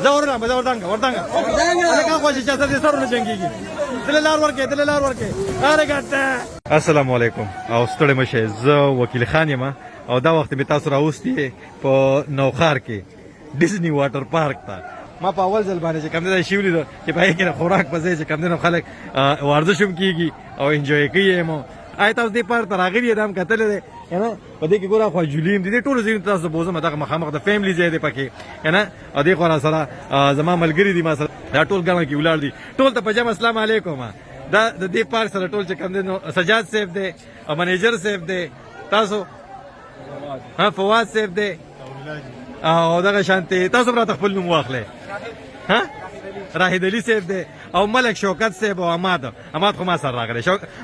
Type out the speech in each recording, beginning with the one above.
زورنا وردانګه الکه خوشي چې سره سره جنگيږي دللار ورکه اره ګټه. السلام علیکم او ستړي مشه. زه وکیل خان یم او دا وخت به تاسو راوستي په نوخار کې ډیزنی واټر پارک ته. ما په اول ځل باندې چې کوم ځای شیولې ده چې په هغه کې خوراک په ځای چې کوم نه خلک ورزش هم کیږي او انجوای کوي. مو آی تاسو دې پر تر هغه دې هم کتل دي کنه په دې کې ګوره خو جولیم دي ټول زین تاسو بوزم دغه مخامخ د فیملی ځای دی پکې کنه او دې خو سره زما ملګری دي ما سره دا ټول ګڼه کې ولار دي ټول ته پجام السلام علیکم. دا د دې پارک سره ټول چې کوم دي سجاد صاحب دی او منیجر صاحب دی تاسو ها فواز صاحب دی او دغه شانتي تاسو برا خپل نوم واخلئ ها راهید علي صاحب دی او ملک شوکت صاحب او اماد خو ما سره راغلی.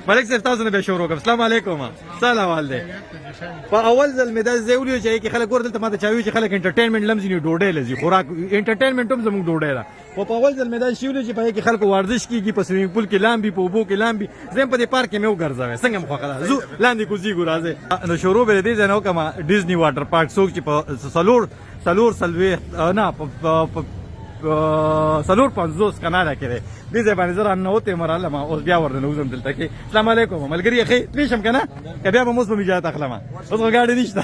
ملک صاحب تاسو نه به شروع کوم. السلام علیکم. سلام علیکم. په اول ځل مې دا زیولیو چې خلک ور دلته ماته چاوي چې خلک انټرټینمنټ لمزینی ډوډۍ لذي خوراک انټرټینمنټ هم زموږ ډوډۍ را. په اول ځل مې دا شیولیو چې په کې خلکو ورزش کیږي په سویمینګ پول کې لامبي په اوبو کې لامبي زم په دې پارک کې مې وګرځاوې څنګه مخه کړه زو لاندې کوزي ګورازه نو شروع به دې ځنه کوم ډیزنی واټر پارک څوک چې په سلور سلوي نه په سلور 50 کناله کې دې ځای باندې زره نه وته مراله ما اوس بیا ورنه وزم دلته کې. السلام علیکم ملګری خې تلیشم کنه کبه به موږ په میجات اخلم اوس غاډي نشته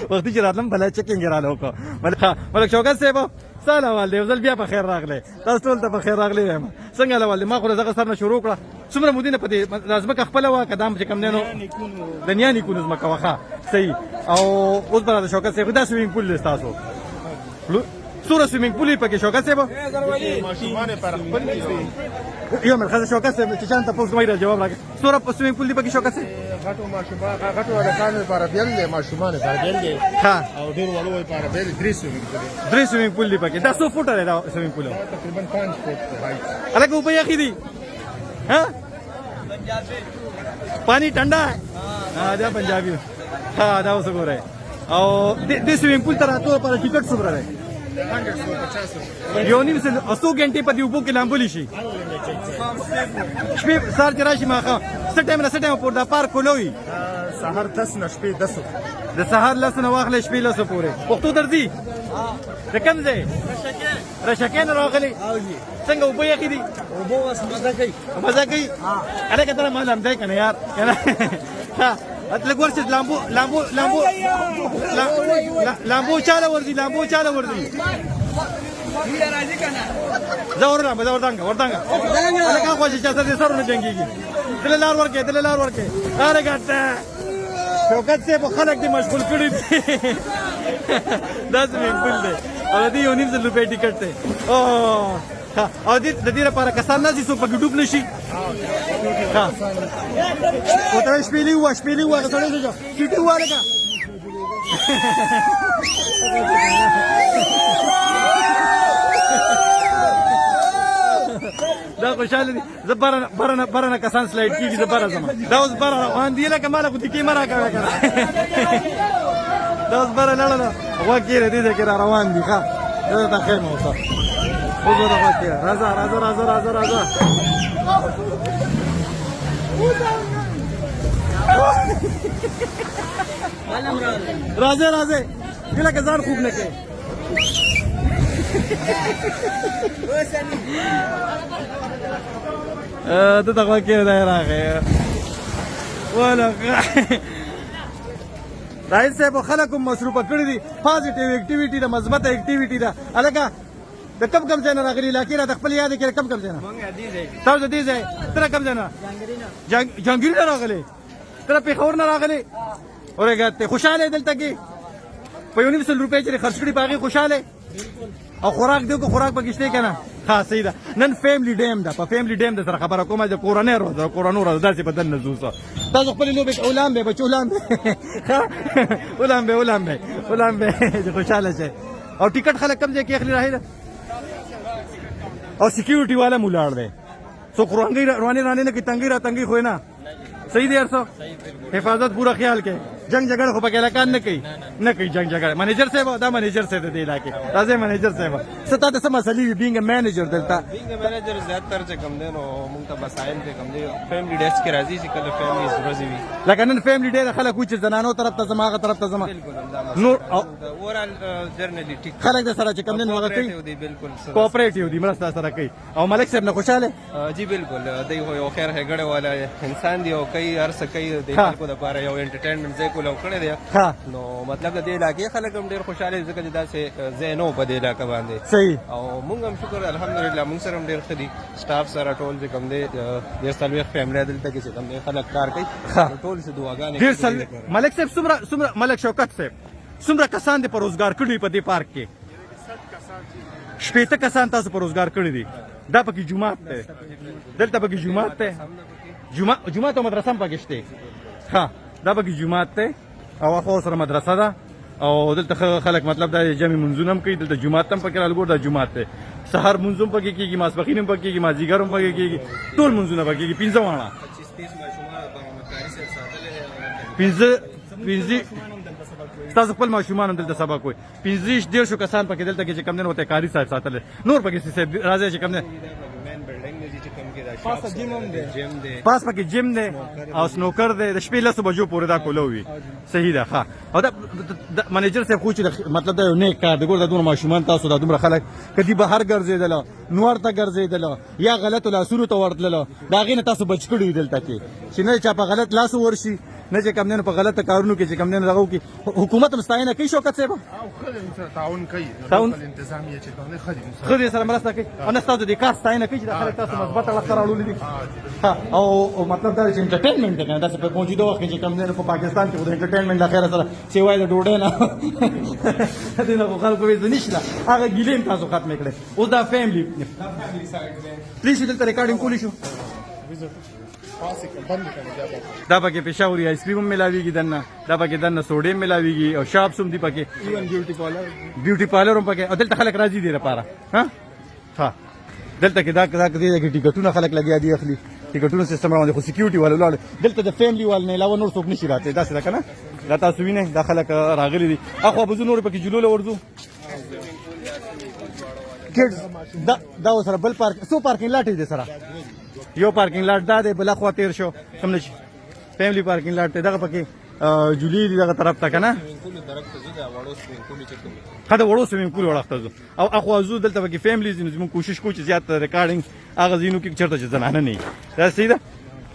وخت چې راتلم بل چکینګ رااله وکړه. ملک شوکت صاحب سلام علیکم زل بیا په خیر راغله تاسو ټول ته په خیر راغلی څنګه لاول ما خو زغه سره شروع کړه څومره مودینه پته لازم که خپل وا قدم چې کم نه دنیا نه کونز مکه واخه صحیح او اوس برابر شوکت صاحب دا سویمینګ پول تاسو سوره سویمینګ پول پکې شوکت صاحب ماشومان پر خپل یو مې خزه شوکت صاحب چې چان تاسو کومه جواب راکړه سوره په سویمینګ پول پکې شوکت صاحب غټو ماشومان غټو ولکان پر بیل دي ماشومان پر بیل دي ها او ډیر ولوي پر بیل درې سویمینګ پول پکې دا 100 فوټه دا سویمینګ پول تقریبا 5 فوټ هایټ الګو په یخي دي ها पानी ठंडा है हाँ जा पंजाबी हाँ دا اوس ګوره او د سویمینګ پول تر اتو پر ټیکټ څومره ده 150 یو نیم سل اسو غنټه په دې وبو کې لامبولې شي شپې سار چې راشي ماخه سټایم پور دا پارک کولوي سحر 10 نه شپې 10 د سحر لسنه واخلې شپې لسه پورې وختو درځي د کوم ځای رشکین راغلي څنګه وبو یې دي وبو واس مزه کوي اله کتره ما لم ځای کنه یار ها اته ورڅ لامبو چاله ورځي راځي کنه زورنا وردانګه الکه خوشي چې سره نه جنگيږي دللار ورکه اره ګټه شوکت سے په خلک دي مشغول کړی دي 10 منټ بل دي او دې یو نیم سل روپۍ ټیکټ ته او د دې لپاره کسان نه چې څوک پکې ډوب نشي ها او ته شپېلې و سره ځو چټي والګه دا خوشاله دي زبرنه کسان سلایډ کیږي زبره زما دا اوس بره روان دي لکه مالا کو دي کی مرا کوي کنه دا اوس بره لاله وکیل دي چې روان دي ښا دا ته خیر مو اوسه وګوره وکیل راځه کله ځان خوب نه کوي ته دغه کې راغی ولا راځي صاحب خلکو مصروفه کړی دي پازیټیو اکټیویټي د مثبت اکټیویټي ده الګه د کم ځای نه راغلی لاکیره د خپل یاد کې کم ځای نه تاسو دې ځای تر کم ځای نه جنگیری راغلی تر په خور نه راغلی اورګه خوشاله دلته کې په 1900 روپۍ چې خرڅ کړي باغی خوشاله او خوراک دیو کو خوراک پکشته کنه ها صحیح ده نن فیملی ډیم ده په فیملی ډیم ده سره خبره کومه د کورونو ورځ داسې بدن نه زوسه تاسو خپل لوبه اولام به بچولام اولام به خوشاله شه او ټیکټ خلک کم ځای کې اخلي راهي او سکیورټي والا مولاړ ده سو قرانګي رواني نه کی تنګي خو نه صحیح دی ارسو حفاظت پورا خیال کې جنگ جګړه خو پکې لکان نه کوي جنگ جګړه منیجر صاحب دا منیجر صاحب دی علاقې راځي منیجر صاحب ستا د سم مسلې بینګ منیجر دلته بینګ منیجر زیاتره چې کم دی نو موږ ته مسائل ته کم دی فیملی ډیس کې راځي چې کله فیملی ورځي وي لکه نن فیملی ډیر خلک چې زنانو طرف ته زما هغه طرف ته زما نور اورال جرنلی ټیک خلک د سره چې کم دین وغه کوي بالکل کوآپریټیو دی مرسته سره کوي او ملک صاحب نه خوشاله جی بالکل دی هو یو خیر هګړه والا انسان دی او کوي هر څه کوي د خلکو لپاره یو انټرټینمنټ ځای کولو کړی دی نو مطلب د دې علاقې خلک هم ډیر خوشاله ځکه چې داسې ځای نو په دې علاقې باندې صحیح او موږ هم شکر الحمدلله موږ سره هم ډیر ښه دي سټاف سره ټول چې کم دی ډیر سلوي فیملی دلته کې چې کم دی خلک کار کوي ټول څه دعاګانې ډیر سلوي ملک صاحب څومره ملک شوکت صاحب څومره کسان دي په روزګار کړي په دې پارک کې 60 کسان تاسو په روزګار کړي دي دا پکې جمعات ده دلته پکې جمعات ده جمعات او مدرسه هم پکې شته ها دا پکې جمعات ده او خو سره مدرسه ده او دلته خلک مطلب دا جمع منځونه هم کوي دلته جمعات هم پکې راغور دا جمعات ده سحر منځم پکې کیږي ماسپخین هم پکې کیږي مازیګر هم پکې کیږي ټول منځونه پکې کیږي 15 واړه 25 تاسو خپل ماشومان دلته سبق کوي 15 کسان پکې دلته کې چې کم نه وته کاری صاحب ساتل نور پکې څه راځي چې کم نه مین بلډینګ دی چې کم کې دا پاس جیم هم دی پاس پکې جیم دی او سنوکر دی د شپې 10 بجو پورې دا کولوي صحیح ده ها او دا منیجر صاحب خو چې مطلب دا یو نیک کار دی ګور د دوه ماشومان تاسو د دومره خلک کدی بهر ګرځیدل نور ته ګرځیدل یا غلط لاسونو ته ورتل دا غینه تاسو بچ کړی دلته کې چې نه چا په غلط لاس ورشي نه چې کم نه په غلطه کارونو کې چې کم نه راغو کې حکومت مستعینه کوي شوکت صاحب او خلک تعاون کوي تعاون انتظامیه چې باندې خدي سره مرسته کوي او نه تاسو د کار ستاینه کوي چې د خلک تاسو مثبت اړخ راوړل دي ها او مطلب دا چې انټرټینمنټ دی دا څه په موجوده وخت کې کم نه په پاکستان کې د انټرټینمنټ د خیره سره سیوای د ډوډۍ نه دغه خلکو وې نشته هغه ګیلین تاسو ختم کړي اوس دا فیملی سایډ دی پلیز دلته ریکارډینګ کولی شو دا پکې پېښوري آیس کریم ملاويږي دنه دا پکې دنه سوډیم ملاويږي او شاپس هم دي پکې ایون بیوټي پارلر هم پکې او دلته خلک راځي دي لپاره ها دلته کې دا کې ټیکټونه خلک لګیا دي اخلي ټیکټونو سیستم باندې خو سکیورټي والو لاړ دلته د فیملی وال نه علاوه نور څوک نشي راته دا څه کنه دا تاسو وینئ دا خلک راغلي دي اخو بزو نور پکې جلول ورځو دا سره بل پارک سو پارکینګ لاټ دی سره یو پارکینګ لاټ دا دی بل خوا تیر شو کوم نشي فیملی پارکینګ لاټ دغه پکې جولی دغه طرف ته کنه خاطر وړو سویم کول وړاخته او اخو ازو دلته پکې فیملی زموږ کوشش کوو چې زیات ریکارډینګ هغه زینو کې چرته چې زنانه نه دا سیده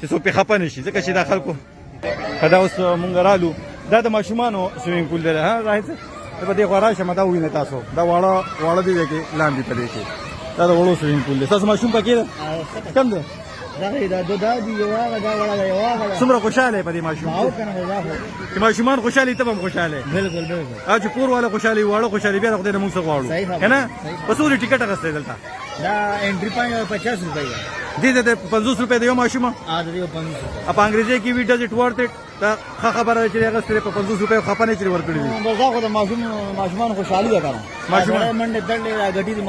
چې څوک په خپه نشي ځکه چې دا خلکو دا اوس مونږ رالو دا د ماشومانو سویم کول دی ها راځي په دې غوړا شمه دا وینه تاسو دا واړه دی کې لاندې پدې کې دا وړو سویم کول دی تاسو ماشوم پکې کم دی دا دی یو هغه دا وړه یو هغه څومره خوشاله په دې ماشوم او کنه دا چې ماشومان خوشاله ته هم خوشاله بالکل او چې کور والا خوشاله واړه خوشاله بیا خدای موږ څه غواړو کنه وسوري ټیکټ غسته دلته دا انټری پاین 50 روپیا دې 50 روپیا دی یو ماشوم ا دې 50 په انګریزي کې وی ډز اټ ورث اټ دا خبره چې هغه سره په 50 روپیا خپنه چې ورکړي دي دا خو د ماشومان خوشحالي ده کنه ماشومان منډه دړلې غټي دي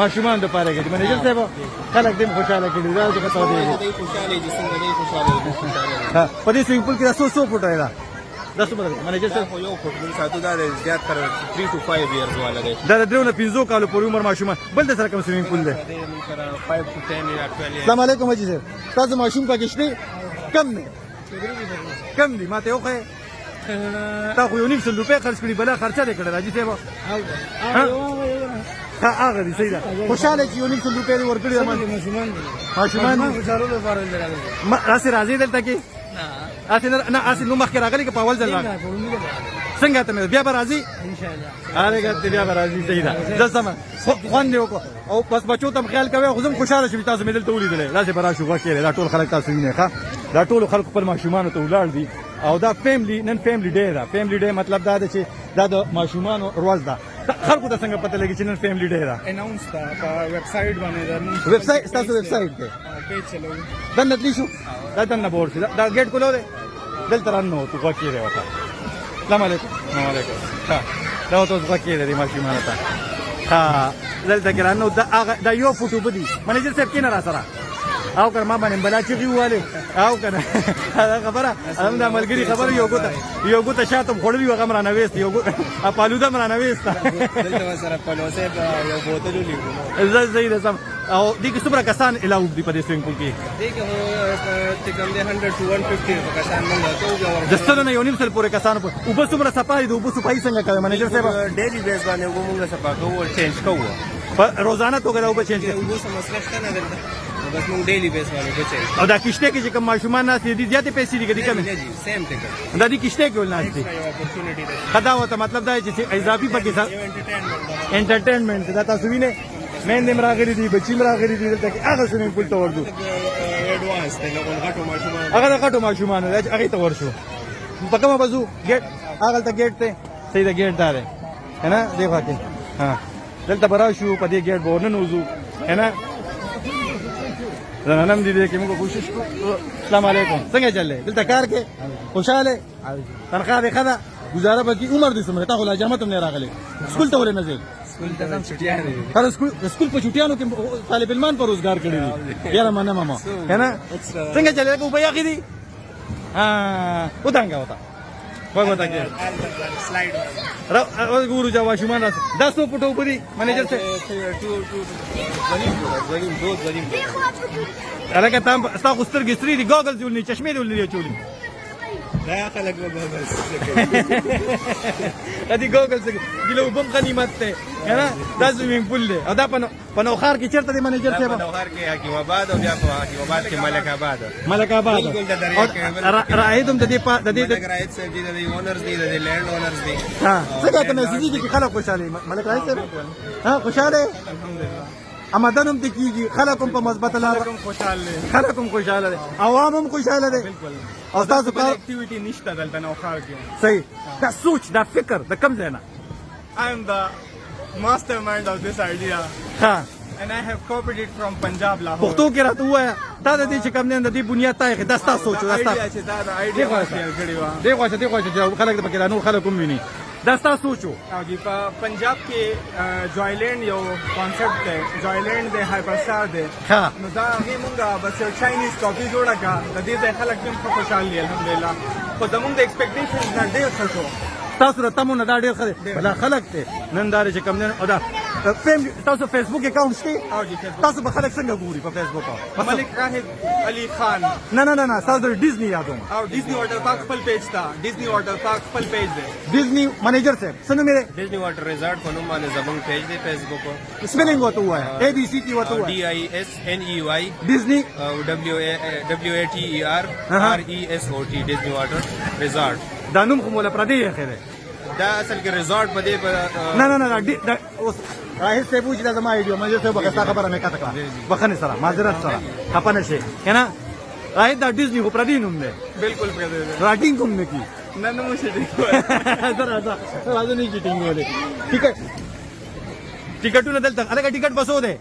ماشومان د پاره کې منیجر صاحب خلک دې خوشاله کړي دا چې کته دی خوشاله دي څنګه دې خوشاله دي ها په دې سویمینګ پول کې 100 فوټ دی دا څومره منیجر صاحب یو فوټ موږ ساتو دا زیات تر 3 to 5 years والا دی دا درو نه 15 کالو پورې عمر ماشومان بل د سره کوم سویمینګ پول دی 5 to 10 actually السلام علیکم حاجی صاحب تاسو ماشوم پکې شته کم دی ماته یو خې تا خو یو نیم سل روپۍ خرڅ کړي بلا خرچه دې کړه راځي صاحب هغه دي صحیح ده خوشاله چې یو نیم سل روپۍ ورکړي ماشومان خوشاله لپاره راځي دلته کې نه اسی نو مخکې راغلی که په اول ځل راغلی څنګه ته بیا به راځي ان شاء الله هغه بیا به راځي صحیح ده زه سمه خوند یې وکړو او بس بچو ته خیال کوي خو زه خوشاله شوم تاسو مې دلته ولیدلی داسې به راشو غوږ کېږي دا ټول خلک تاسو وینئ ښه دا ټولو خلکو خپل ماشومانو ته ولاړ دي او دا فیملی نن فیملی ډے ده فیملی ډے مطلب دا دی چې دا د ماشومانو ورځ ده خلکو ته څنګه پته لګي چې نن فیملی ډے ده اناونس تا په ویب سایټ باندې دا ویب سایټ تاسو ویب سایټ دی پیج چلو دا نتلی شو دا بورډ شي دا ګیټ کولو دی دلته رانو تو غوږ کېږي وته السلام علیکم وعلیکم ها دا اوس غوږ کېږي ماشومانو ته ها دلته ګرانو دا یو فوټو بدی منیجر صاحب کینه را سره او کنه ما باندې بلا چې واله او کنه خبره هم د ملګری خبره یو ګوته شاته خړلی و غمر نه وېست یو ګوته اپالوده مر نه وېست دلته سره پلوسه یو بوتل لیکو زه دې سم او دې کې څومره کسان علاوه دي په دې سوینګ پول کې دې کې چې کوم دي 100 to 150 کسان موږ ته وګورو دستونه نه یو نیم سل پورې کسان په او بس څومره صفای دي او بس صفای څنګه کوي منیجر صاحب ډیلی بیس باندې موږ صفا کوو چینج کوو په روزانه توګه او په چینج او بس مسله شته نه دلته بس موږ ډیلی بیس باندې بچي او دا کشته کې چې کوم ماشومان ناس دي زیاتې پیسې دي کدي کم سیم ټیکټ دا دي کشته کې ول ناس دي اپورتونټی ده خدا وته مطلب دا چې اضافي پکې انټرټینمنټ دا تاسو وینئ مین دې راغلي دي بچی راغلي دي دلته کې هغه سوینګ پول ته ورځو ایڈوانس ته له غټو ماشومان هغه د غټو ماشومان هغه ته ورشو په کومه بازو ګیټ هغه ته ګیټ ته صحیح دا ګیټ دار ہے نا دیکھو کې ها دلته برا شو په دې ګیټ بورن نوزو ہے نا زنانم دې کې موږ کوشش کوو السلام علیکم څنګه چلې دلته کار کې خوشاله تنخواه دې خدا گزاره پکې عمر دې سمره تا خو لا جامه تم نه راغلي سکول ته ولې نه ځې سکول ته چھٹیاں دي هر سکول په چھټیانو کې طالب علمان پر روزګار کړی دي یاره منه ماما ہے نا څنګه چلې کو بیا کې دي ها ودانګه وتا وګورئ کې स्लाइड را ګورو جا واشمان راس 10 فټو پری منیجر سے الګا تام استا خوستر ګستری دي ګوګل جوړني چشمه دي ولې چولي دا خلک بس ادي ګوګل څخه ګلو بم غنیمت ته ہے دا سویمینګ پول دی او دا په خار کې چیرته دی منیجر صاحب په خار کې حکیم آباد او بیا په حکیم آباد کې ملک آباد بالکل د دریا کې راهیدم د دې ملک راهید صاحب دي د اونرز دي د لینډ اونرز دي ها څنګه ته میسج دي خلک خوشاله ملک راهید صاحب ها خوشاله الحمدلله آمدنم ته کیږي خلکم په مثبت لار خلکم خوشاله دي عوامم خوشاله دي او تاسو کار एक्टिविटी نشته دلته نو خار کې صحیح دا سوچ دا فکر د کم ځای نه I am the mastermind of this idea ها and I have copied it from Punjab Lahore پښتو کې راته وایا دا د دې چې کم نه د دې بنیاد ته دا تاسو سوچ دا تاسو idea چې دا د idea شیر کړی و دی خو چې خلک د پکې نور خلک هم ویني دا تاسو سوچو او دی په پنجاب کې جوایلینډ یو کانسپټ دی جوایلینډ د هایپرسٹار دی ها نو دا هغه مونږه بس یو چاینیز کاپی جوړه کا د دې ځای خلک هم خوشاله دي الحمدلله خو زمونږ د ایکسپیکټیشنز نه ډېر ښه شو تاسو ته تمونه دا ډېر ښه بلا خلک ته نن دا چې کم نه او دا تاسو فیسبوک اکاونټ شته او جی فیسبوک تاسو به خلک څنګه ګوري په فیسبوک ملک راهب علي خان نه تاسو ډیزنی یادوم او ډیزنی واټر پارک خپل پیج تا ډیزنی واټر پارک خپل پیج دی ډیزنی منیجر صاحب څنګه میره ډیزنی واټر ریزارټ په نوم باندې زمونږ پیج دی فیسبوک स्पेलिंग होता हुआ है ए बी सी टी होता हुआ है DISNEY Disney WATERRESOT ډیزنی واټر ریزارټ دانوم کومه پردی خیره دا اصل کې ریزارټ په دې نه اوس راهي څه بوجي دا ما ایډیو مې څه بغه خبره مې کاته کړه بخنه سره معذرت سره خپنه شي کنه راهي دا ډیزنی کو پردی نوم دی بالکل پردی راټینګ کوم نه کی نه نو مشه دی راځه نه چیټینګ ولې ټیکټونه دلته الګا ټیکټ بسو ده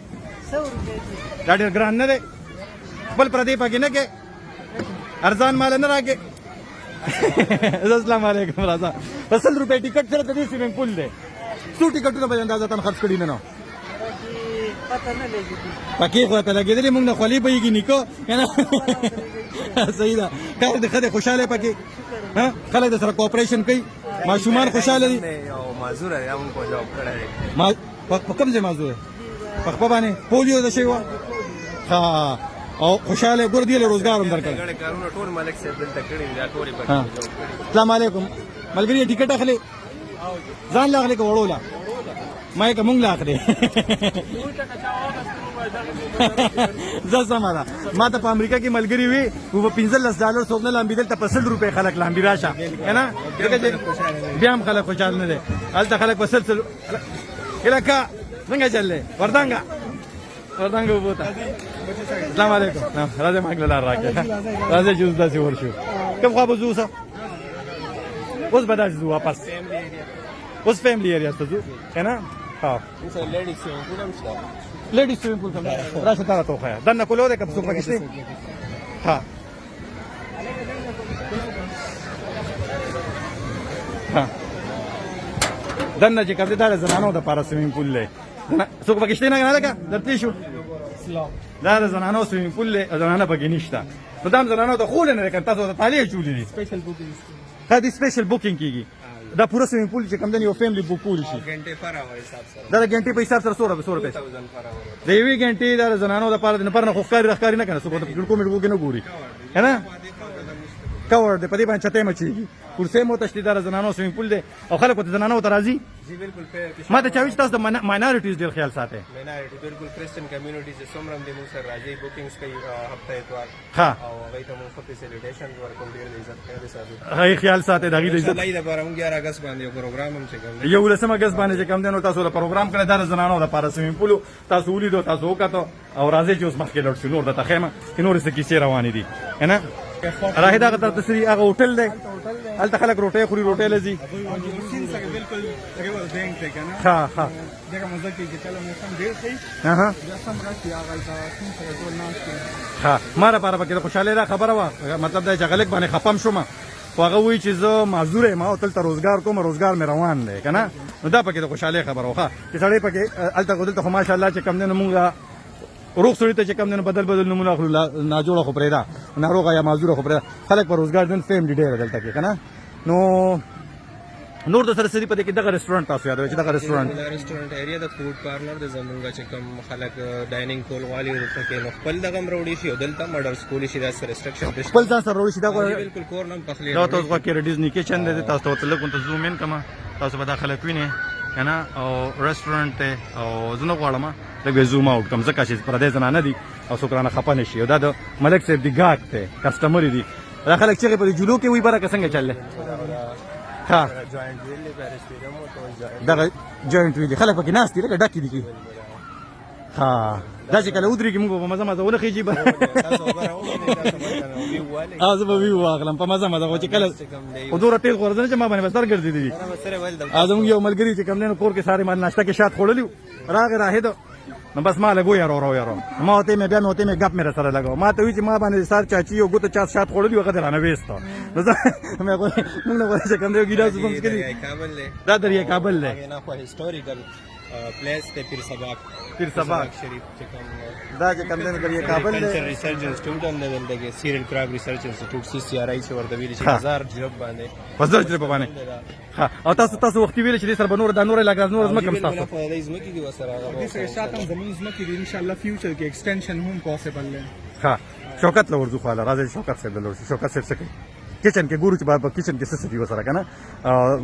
100 روپے دا ډېر ګران نه دی خپل پردی پکې نه کې ارزان مال نه راکې السلام علیکم راځه 100 روپے ټیکټ سره د دې سویمینګ پول دی څو ټیکټونه به اندازه تن خرڅ کړی نه پته نه لګي پکې خو ته لګېدلې موږ نه خولي بېږي نیکو صحیح ده کار د خدای خوشاله پکې ها خلک د سره کوپریشن کوي ماشومان خوشاله دي او معذور دی موږ کو جواب کړی ما په کوم ځای معذور په خپل باندې پولیو د شی و ها او خوشاله ګور دی له روزګار هم درکړي ګړې کارونه ټول ملک صاحب دلته کړی دا ټول په السلام علیکم ملګری ټیکټ اخلي ځان لاغله کوړولا ما یې کوم لاخره زما ما ته په امریکا کې ملګری وي او په $15 څوک نه لامبي دلته په 100 روپے خلک لامبي راشه کنه بیا هم خلک خوشاله نه دي هلته خلک په 100 کلکا څنګه چلې وردانګ وبوتا السلام علیکم راځه ماګل لار راکې راځه جوز داسې ورشو کوم خوا به زوسه اوس به داسې زو واپس اوس فیملی ایریا ته ځو کنه ها لیډیز سویمینګ پول کوم راشه تا ته خو دنه کولو ده کب څو پکې ها ها دنه چې کب دې دا زنانو د پارا سویمینګ پول لې څو پکې نه غواړي کا درته شو دا د زنانو سویمینګ پول دی زنانه پکې نشته نو دا هم زنانو ته خول نه کوي تاسو ته طالع چولې دي special booking ها دي سپیشل بوکینګ کیږي دا پوره سویمینګ پول چې کوم دی یو فیملی بوک کول شي घंटे पर आवर हिसाब से دا د غنټې په حساب سره 100 روپے 1000 पर आवर د یوې غنټې دا زنانو د پاره د نفر نه خوخاري رخکاری نه کنه څه په کوم کوم کې نه ګوري ہے نا کور د پدې باندې چته مچيږي کرسي مو تشديدار زنانو سویمینګ پول دی او خلک ته زنانو ته راځي जी बिल्कुल ما ته چاوي تاسو د ماینورټیز ډیر خیال ساتي माइनॉरिटी बिल्कुल क्रिश्चियन कम्युनिटी से सोमरम दे मुसर राजी बुकिंग्स कई हफ्ता इतवार ها او غي ته مو فیسیلیټیشن ورکوم ډیر عزت کوي ساتي هغه خیال ساتي دغه د عزت الله دې بارم 11 اگست باندې یو پروګرام هم څنګه یو لسمه اگست باندې چې کوم دنو تاسو له پروګرام کړی دا زنانو د پاره سویمینګ پول تاسو ولیدو تاسو وکړو او راځي چې اوس مخکې لړ شو نور د تخیمه نور څه کیسې روانې دي نه راهي دا غته تسری هغه هوټل دی هلته خلک روټي خوري روټي لذي سین څنګه بالکل هغه بینک ته کنه ها ها دغه مزه کې چې کله موسم ډیر شي ها بیا سم راځي هغه تا سین سره ټول ناس کې ها ما را پاره پکې خوشاله را خبره وا مطلب دا چې غلک باندې خپم شوم خو هغه وی چې زه معذور یم او تل ته روزګار کوم روزګار مې روان دی کنه نو دا پکې د خوشاله خبره وخه چې سړی پکې الته غدل ته ماشاءالله چې کم نه مونږه روغ سړی ته چې کم نه بدل نمونه اخلو نه جوړه خو پرېدا ناروغه یا معذور خو پرېدا خلک په روزګار دن فیملی ډیر دلته کې کنه نو نور د سره سری په دې کې دغه ریسټورانټ تاسو یاد وي چې دغه ریسټورانټ ایریا د فود پارلر د زمونږه چې کوم خلک ډاینینګ کول غواړي ورته کې نو خپل دغه مروړي شي دلته ماډر سکول شي دا سره ریسټریکشن خپل ځان سره وروړي شي دا بالکل کور نام پخلی دا تاسو کې ډیزنی کچن دی تاسو ته لګون ته زوم ان کما تاسو به داخله کوینه کنه او ریسټورانټ او زنه غواړم لکه زوم اوټ کوم ځکه چې پر دې زنانه دي او سکرانه خپانه شي دا د ملک صاحب دی ګاټ ته کسٹمر دي دا خلک چې په جلو کې وي برکه څنګه چلله ها جوائنٹ ویلې پیرس پیرم تو دا جوائنٹ ویلې خلک پکې ناس دي لکه ډکی دي ها دا چې کله ودري کې موږ په مزه مزه ونه خيږي ازه به وی واغلم په مزه مزه چې کله حضور ټیل ورځنه چې ما باندې بسر ګرځي دي ازم یو ملګری چې کوم نه کور کې ساري مال ناشته کې شات خوړلیو راغی راهید نو بس ما لګو یارو ما ته مې بیا مې ته مې غپ مې سره لګاو ما ته وی چې ما باندې سار چاچی یو ګوت چا شات خوړلیو هغه درانه وېستا مې موږ نه وایي چې کوم یو ګیلاس هم کړی دا دریا کابل له نه خو هیستوریکل پلیس ته پیر سباق شریف چې کوم دا چې کوم دنه دریا کابل له ریسرچ انسټیټیوټ هم دی دلته سیریل کراب ریسرچ انسټیټیوټ سی سی آر آی چې ورته ویل چې 1000 جوب باندې وزر چې په باندې ها او تاسو وخت ویل چې سر بنور د نور لګاز نور زما کوم تاسو په دې زمکه کې وسره دې سره شاتم زمين زمکه دې ان شاء الله فیوچر کې ایکسټنشن هم پوسیبل دی ها شوکت لور ځو خاله راځي شوکت سره لور شوکت سره څه کچن کې ګورو چې په کچن کې څه دی وسره کنه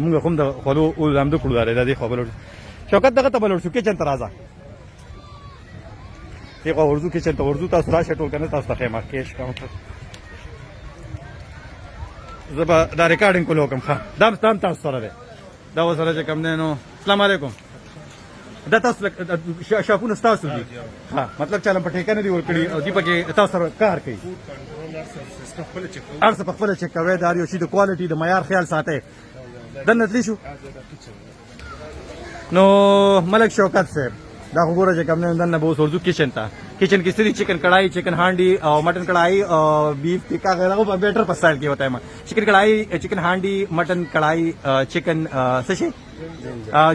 موږ هم د خلو او زم د کړو داري د دې خبرو شوکت دغه ته بلور شو کچن ته راځه یو ورزو کچن ته ورزو تاسو راشه ټول کنه تاسو ته خیمه کېش کاونټر زبا دا ریکارډینګ کولو کوم ښه دام تاسو سره ده دا وسره چې کوم نه نو السلام علیکم دا تاسو شاپونه تاسو دي ها مطلب چالم پټه کنه دی ورکړي او دی پکې تاسو سره کار کوي ارڅ په خپل چې کوي دا یو شی د کوالټي د معیار خیال ساتي دنه تلی شو نو ملک شوکت صاحب دا وګوره چې کوم نه دنه به ورزو کچن ته کچن کې سری چکن کڑھائی چکن ہانڈی اور مٹن کڑھائی اور بیف ٹکا وغیرہ بیٹر پر سائڈ کی ہوتا ہے چکن کڑھائی چکن ہانڈی مٹن کڑھائی چکن سشی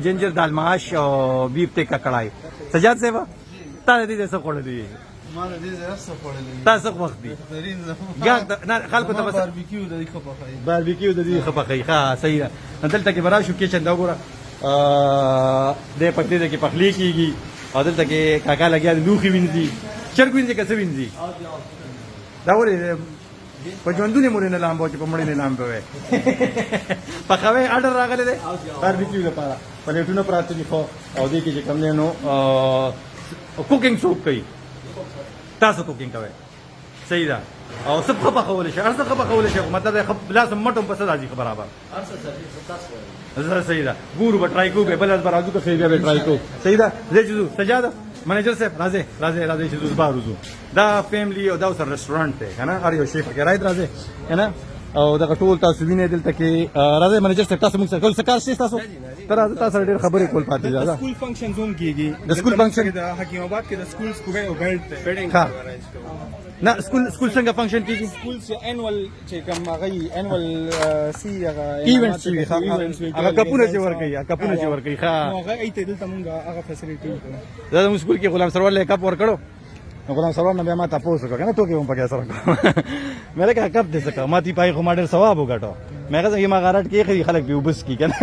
جنجر دال ماش اور بیف ٹکا کڑھائی سجاد سے وہ تا دې څه خوړل دي ما دې زه څه خوړل دي تاسو وخت دي ګا نه خلکو ته بس باربیکیو د دې خپخای باربیکیو د دې خپخای ښه صحیح ده دلته کې برا شو کچن دا وګوره د پکې کې پخلی کیږي او دلته کې کاکا لګیا د لوخي وینځي چرګ وینځي که څه وینځي دا ولې په ژوندونې مورې نه لامبو چې په مړې نه لامبو وې پخوی اډر راغلی دی باربیکیو لپاره پلیټونه پراته دي خو او دې کې چې کوم دی نو کوکینګ څوک کوي تاسو کوکینګ کوئ صحیح ده او سب ښه پخولی شي هر څه ښه پخولی شي مطلب لاس مټ هم په څه راځي ښه برابر صحیح ده ګورو به ټرای کوو به بل به راځو که ښه بیا به ټرای کوو صحیح ده ځای چې ځو سجاده منیجر صاحب راځئ چې ځو بار وځو دا فیملی او دا سره ریسټورانټ دی که نه هر یو شی پکې راید راځئ که نه او دغه ټول تاسو وینئ دلته کې راځئ منیجر صاحب تاسو موږ سره کول څه کار شته تاسو ته راځه تاسو سره ډېر خبرې کول پاتې ده سکول فنکشنز هم کېږي د سکول فنکشن د حکیم آباد کې د سکولز پوره یو بیلټ دی ښه نه سکول څنګه فنکشن کېږي سکول چې انوال چې کوم هغه انوال سی هغه ایونټ چې هغه کپونه چې ورکوي ښه هغه ایته دلته مونږ هغه فیسیلیټي دا موږ سکول کې غلام سرور له کپ ورکړو نو غلام سرور نه بیا ما تاسو وکړه کنه ټوکی هم پکې سره کوم مې لکه کپ دې څه ما تی پای خو ما ډېر ثواب وګټو مې کله ما غارټ کې خلک به وبس کی کنه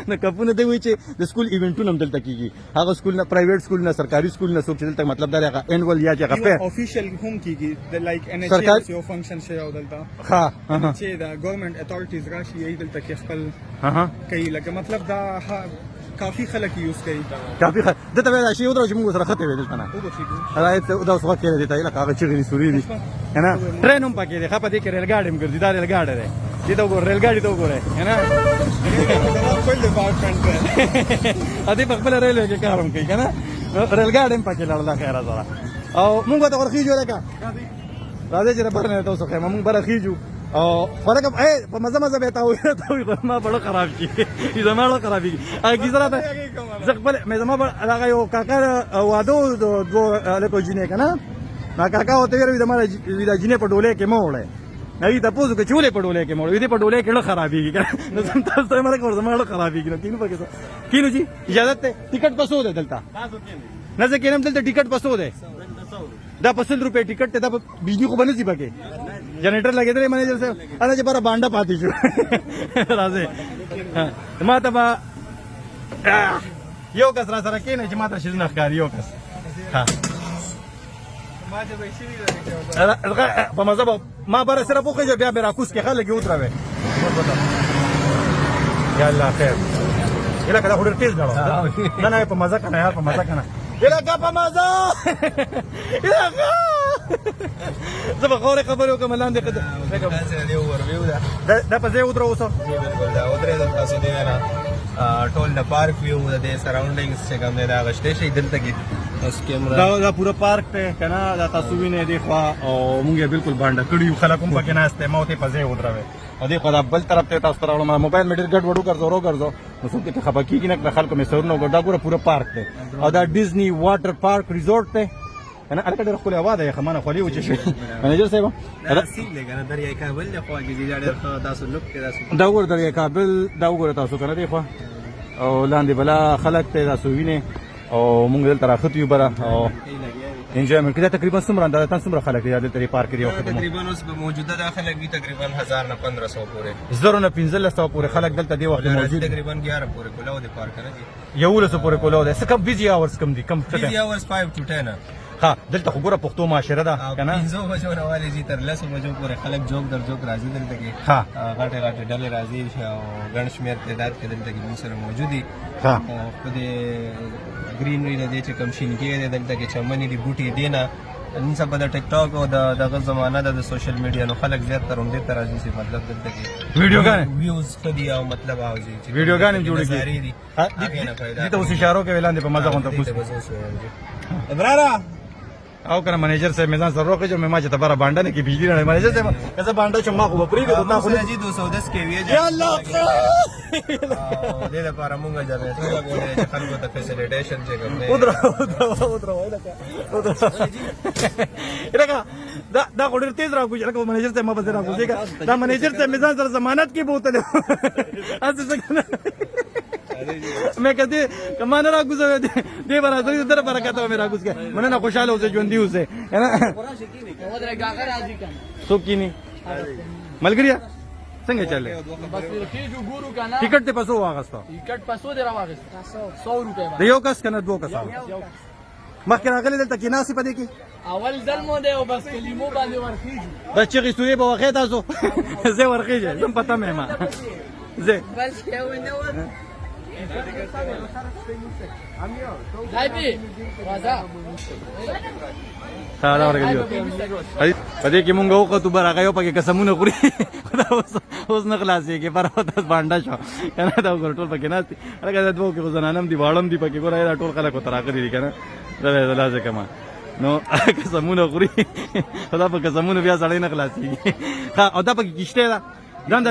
نو کپونه دی وی چې د سکول ایونټونه هم دلته کیږي هغه سکول نه پرایویټ سکول نه سرکاري سکول نه څوک چې دلته مطلب دا هغه انول یا چې هغه په official هم کیږي د لایک ان ایچ سرکار- ایس یو فنکشن شي او دلته ها چې دا ګورنمنت اتھارټیز راشي یې دلته کې خپل ها کوي لکه مطلب دا کافی خلک یوز کوي کافي دته ویل شي ودرو چې موږ سره خطه ویل کنه او بشي راځي دا اوس وخت کې دی لکه هغه چې غني سوري دي کنه ټرین هم پکې دی خپه دي کې ریل ګاډي هم ګرځي دا ریل ګاډي دی دې ته وګور ریل ګاډي ته وګوره کنه خپل ډپارټمنټ ا دې په خپل ریل کې کار هم کوي کنه ریل ګاډي هم پکې لړل خیر سره او موږ ته ورخیجو لکه راځي چې برنه تاسو خیمه موږ برخیجو او فرق په مزه مزه به تاوي ما بڑا خراب کی زما له خرابي اګه کی سره زغبل مې زما هغه یو کاکا وادو دو له جنې کنه ما کاکا وته ویل زما د جنې په ډوله کې موړې نه ته پوزو کې چولې په ډوله کې موړې دې په ډوله کې له خرابي کنه نو تاسو ته مړ کور زما له خرابي کنه کینو پکې کینو جی اجازه ته ټیکټ پسو ده دلته نه ځکه نیم دلته ټیکټ پسو ده دا 50 روپے ټیکټ ته دا بجلی خو بنځي پکې جنریټر لګیدل منیجر صاحب انا چې پر باندې پاتې شو راځي ما ته با یو کس را سره کینې چې ما ته شیز نه ښکاری یو کس ها ما چې به شي په مزه ما بر سره پوخې بیا به راکوس کې خلک یو تروي یا الله خیر یلا کله خوري تیز غواړم نه نه په مزه کنه یار په مزه کنه یلا کا په مزه یلا زه به خوري خبرو کوم لاندې دا دی ورو دا دا په ځای ودرو اوسه بالکل دا ودرې د تاسو دی نه ټول د پارک ویو د سراوندینګز چې کوم دی دا غشته شي دلته کې اس کیمرا دا پورا پارک ته کنه دا تاسو وینئ دی خو او مونږ بالکل باندې کړیو خلک هم پکې ناشته موته په ځای ودروي او دی خو دا بل طرف ته تاسو راوړم موبایل مې ډېر ګډ وډو ګرځو نو څوک ته خبر کیږي نه خلکو مې سرونو ګډا پورا پارک ته او دا ډیزنی واټر پارک ریزورټ ته انا ډېر خپل اواز یې خمانه خولي و چې شي منیجر صاحب دا سیل لګا نه دریای کابل له خوا کې دی ډېر تاسو لوک کې دا ور درې کابل دا وګوره تاسو کنه دی خو او لاندې بلا خلک ته تاسو وینئ او مونږ دلته راخت یو بره او انجوایمنت کړه تقریبا څومره اندازه تاسو څومره خلک دي دلته پارک کې وخت تقریبا اوس موجوده داخله کې تقریبا 1000 نه 1500 پورې زرو نه 1500 پورې خلک دلته دی وخت موجود تقریبا 11 پورې کولاو دی پارک نه دي یو لسو پورې کولاو ده څه کم بیزی اورز کم دي کم څه دی اورز 5 to 10 ها دلته خو ګوره پښتو معاشره ده کنه 500 بجو راوالي دي تر 10 بجو پورې خلک جوک در جوک راځي دلته کې ها غاټه غاټه ډلې راځي او ګڼ شمېر تعداد کې دلته کې موږ سره موجود دي ها په دې گرینری نه دي چې کم شینګي دي دلته کې چمنې دي بوټي دي نه نن سبا د ټیک ټاک او دغه زمانہ د سوشل میډیا نو خلک زیات تر همدې تر راځي چې مطلب دلته کې ویډیوګان ویوز کدي او مطلب اوځي چې ویډیوګان جوړ کی دي دي ته اوس اشارو کې ولاندې په مزه غونډه پوس ابرارا او کنه منیجر صاحب میزان سره روکه جو ما چې تبره باندې نه کې بجلی نه منیجر صاحب کزه باندې چې ما خو پرې دې نه خو جی 210 کې وی یا الله دې لپاره مونږ ځای چې خلکو ته فیسیلیټیشن چې کوم ودرو لکه دا غوډر تیز راکوي لکه منیجر صاحب ما به راکوي دا منیجر صاحب میزان سره ضمانت کې بوتل اته څنګه मैं कहते कमाना रागुज दे बरा दर बरकत हो मेरा कुछ मने ना खुशहाल हो से जोंदी उसे है ना सो की नहीं मलगरिया संगे चले टिकट ते पसो वागस्ता टिकट पसो दे रहा 100 रुपये देयो कस कना दो कस مخکې راغلی دلته کېناستې په دې کې اول ځل مو دی او بس کلمو باندې ورخیږي بس چغې سورې به وخې تاسو زه ورخېږم زم پته مې ما زه بس یو نه و دایبي راځه دا ورګلیو په دې کې مونږ وکړو برغه یو پکې قسمونه خوري اوس نه خلاصې کې پر وته باندې شو کنه دا ټول پکې ناشتي هغه د دوه کې غزنانم دی واړم دی پکې ګورای دا ټول خلک تراغ دي کنه دا لازم کما نو قسمونه خوري خدا په قسمونه بیا سړی نه خلاصي ها او دا پکې کیشته دا ځان د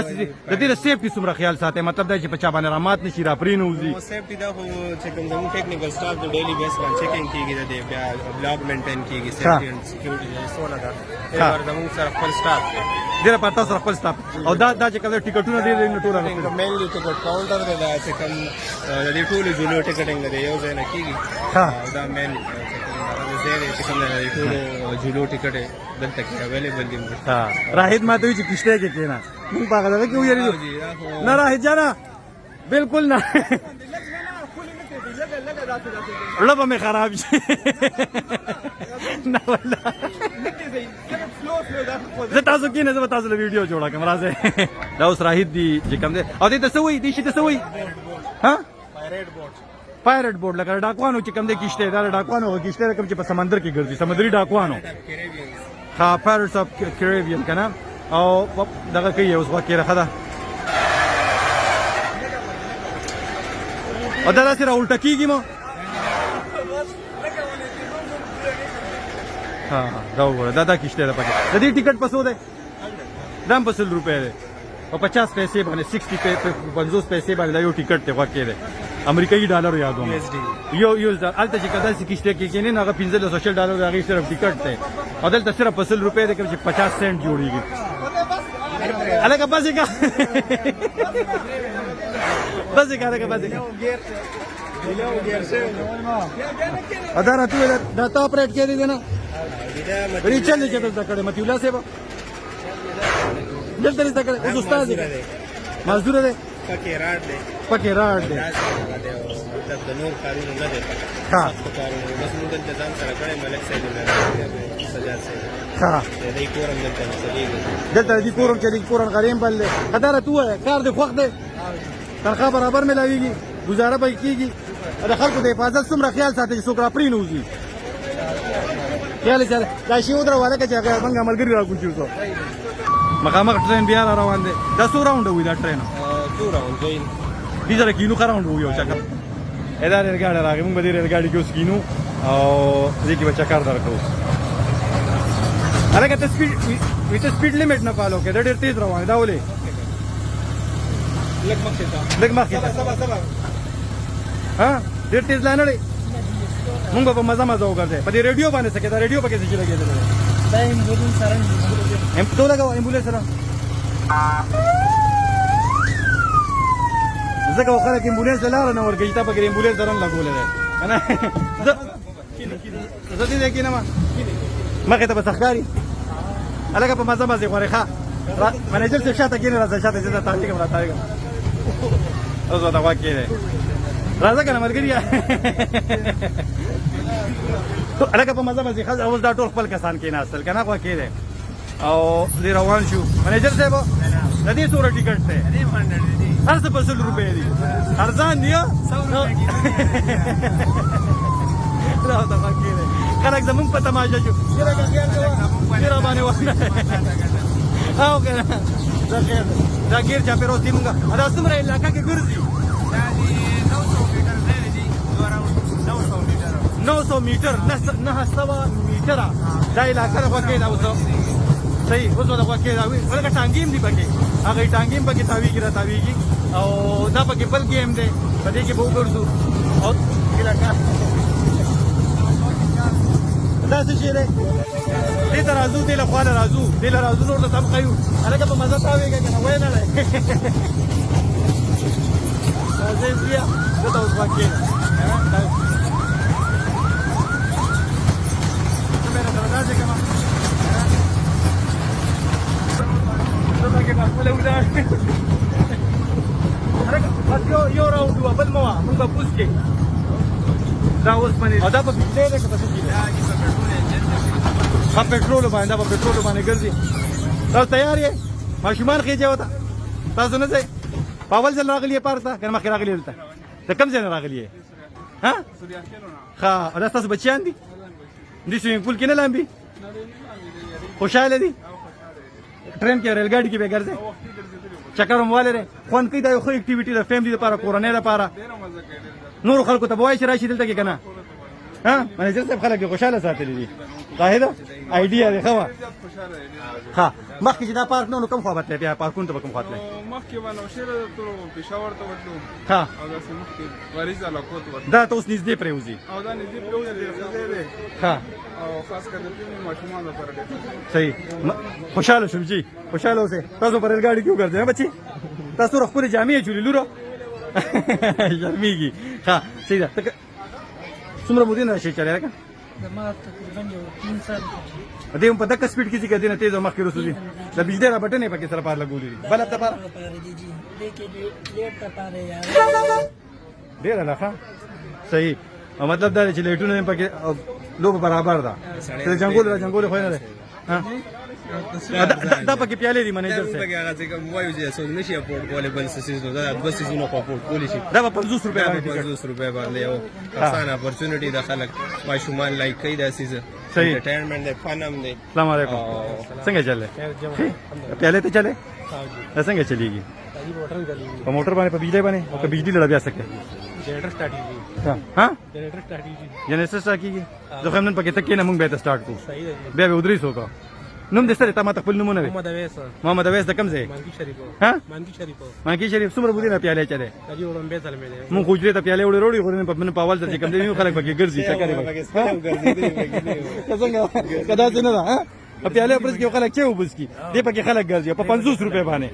دې د سیفټي څومره خیال ساتي مطلب دا چې په چا باندې رامات نشي را پرېنوځي سیفټي دا خو چې کوم زموږ ټیکنیکل سټاف د ډیلی بیس باندې چیکینګ کیږي د بیا بلاګ مینټین کیږي سیفټي اند سکیورټي سونه دا زموږ سره خپل سټاف ډېر په تاسو خپل سټاف او دا چې کوم ټیکټونه دي نو ټول مینلی ټیکټ کاونټر دا چې کوم د ټول جوړو ټیکټینګ دی یو ځای نه کیږي دا مین چې کوم د ټول جوړو ټیکټ دلته کې اویلیبل دي راهید ماته وی چې کشته کې کینا موږ په هغه کې ویری نه راهید جانا بالکل نه لبه مې خراب شي نه والله زه تاسو کې نه زه تاسو له ویډیو جوړه کوم راځه دا اوس راهید دی چې کوم دی او دې څه وایي دې شي څه وایي ها پایرټ بورډ لکه ډاکوانو چې کوم دی کشته دا ډاکوانو کشته کوم چې په سمندر کې ګرځي سمندري ډاکوانو ها پایرټس اف کریبین کنه او دغه کوي اوس واکې راخه ده او دا سره الټا کیږي مو ها دا وګوره دا کشته ده پکې د دې ټیکټ پسو ده دام 50 روپے ده او 50 پیسې باندې 60 50 پیسې باندې دا یو ټیکټ ته واکې ده امریکایي ډالر یادوم یو الته چې کدا سې کشته کې کینې هغه 1500 ډالر هغه صرف ټیکټ ته او دلته صرف 50 روپے ده چې 50 سنت جوړیږي الګا بس کا بس کا ادا راته دا تا اپریټ کړی دی نه ری چل چې دلته کړه متي الله صاحب دلته دې کړه او استاد دی مزدور دی پکې راډ دی د نور کارونه نه دی ها کارونه بس موږ د ځان سره کړه ملک صاحب نه سجاد صاحب ها دې کورم دلته دې کورم چې دې کورن غریم بل ادا راته کار دې خوښ دی تنخواه برابر ملاویږي گزاره به کیږي د خلکو د حفاظت څومره خیال ساتي چې څوک را پرېنوځي خیال یې سره دا شی ودرواله که چې هغه موږ ملګري راکوچو څو مخامخ ټرین بیا را روان دی دا څو راونډ وي دا ټرین 2 راونډ جوین دې سره کینو راونډ وي یو چکر ادا ریل ګاډي راغی موږ به دې ریل ګاډي کې اوس کینو او دې کې به چکر درکو هغه ته سپیډ لیمټ نه فالو کې دا ډېر تیز روان دا ولې لږ مخکې ها ډېر تیز لاندې مونږ په مزه وګرځي په دې ریډیو باندې څه کې دا ریډیو پکې څه لګېدل دا ایمبولینس سره تو لګاو ایمبولینس سره زه کوم خلک ایمبولینس لاره نه ورګی تا پکې ایمبولینس درن لګولې ده کنه زه دې کې نه ما مخې ته بسخکاری الګا په مزه غوړې ښه منیجر څه شاته کې نه راځي شاته دې ته تاریخ راځي اوس دا واکې ده راځه کنه مرګریا الګا په مزه خاص اوس دا ټول خپل کسان کې نه اصل کنه واکې ده او دې روان شو منیجر صاحب د دې سور ټیکټ ته هر څه 50 روپے دي ارزان دی 100 روپے دا واکې ده خلک زمون په تماشا شو چیرې باندې وانه او کنه دا غیر چا پیرو تیمونګه دا څومره علاقہ کې ګرځي دا 900 میټر 900 میټر دا علاقہ راکې دا اوس صحیح اوس دا راکې دا ولکه ټانګیم دی پکې هغه ټانګیم پکې تاویږي او دا پکې بل گیم دی په دې کې به وګورځو او علاقہ دا څه شي دی دې ته راځو دې له خوا راځو نور ته سم خیو هلکه په مزه تاویږي کنه وای نه لای زه بیا دا اوس واکې یو راوډ بل موا موږ پوس کې دا اوس باندې دا په دې ده که په څه کې په پټرول باندې ګرځي تاسو تیار یې ماشومان خېجه وته تاسو نه ځئ په اول ځل راغلی پارته کنه مخکې راغلی دلته ته کوم ځای نه راغلی ها ښه دا تاسو بچیان دي دې سویمینګ پول کې نه لامبي خوشاله دي ټرین کې ریل ګاډي کې به ګرځي چکر هم والره خوند کوي دا یو ښه اکټیویټي ده فیملی لپاره کورنۍ لپاره نور خلکو ته به وایي چې راشي دلته کې کنه ها منیجر صاحب خلک خوشاله ساتلی دي قاعده آیډیا دی خو خوشاله دي ها مخکې چې دا پارک نو کوم خوا بتله بیا پارکون ته کوم خوا تله مخکې باندې شیر ته پېښور ته وټلو ها او دا مخکې وریځ علاقو ته وټلو دا ته اوس نږدې پرېوځي او دا نږدې پروژه دی دی ها او خاص کر د دې ماشومان لپاره دی صحیح خوشاله شوم جی خوشاله اوسه تاسو پر ریل ګاډي کیو ګرځئ بچي تاسو خپل جامې چولې لورو شرمېږي ها صحیح ده څومره مودې نه شي چلای راکا ما تقریبا یو 3 سال دې په دغه سپیډ کې چې کدی نه تیز مخ کې رسولي د بجلی را بټنې پکې سره پار لګولې دي بل ته پار لیټ ته پاره یار ډیر نه ښه صحیح او مطلب دا چې لیټونه پکې لوب برابر ده چې جنگول خو نه ده ها دا پکې پیالې دي منیجر سره پکې هغه څنګه وایو چې څو نشي اپورټ کولای بل سیزن دا 2 سیزنونو په اپورټ کولی شي دا 50 روپے باندې 50 روپے باندې یو آسان اپورچونټی د خلک ماشومان لایک کوي دا سیزن صحیح انټرټینمنټ دی فنم دی السلام علیکم څنګه چلے پیالې ته چلے څنګه چلیږي په موټر باندې په بجلی باندې او په بجلی لړ بیا سکے جنریټر سٹارټ کیږي ها جنریټر سٹارټ کیږي جنریټر سٹارټ کیږي زه خو نن پکې تکې نه مونږ به ته سٹارټ کو صحیح دی بیا به ودرې سوکا نوم دې سره تا ما خپل نومونه محمد اویس محمد اویس د کم ځای مانکی شریف ها مانکی شریف مانکی شریف څومره بودی نه پیاله چلے کجی وړم به تل مې مونږ خوجري ته پیاله وړي وړي غوړنه په من پاول ته کم دی خلک پکې ګرځي چکرې څنګه کدا څنګه دا ها پیاله پرس کې خلک چې وبس کی دې پکې خلک ګرځي په 50 روپے باندې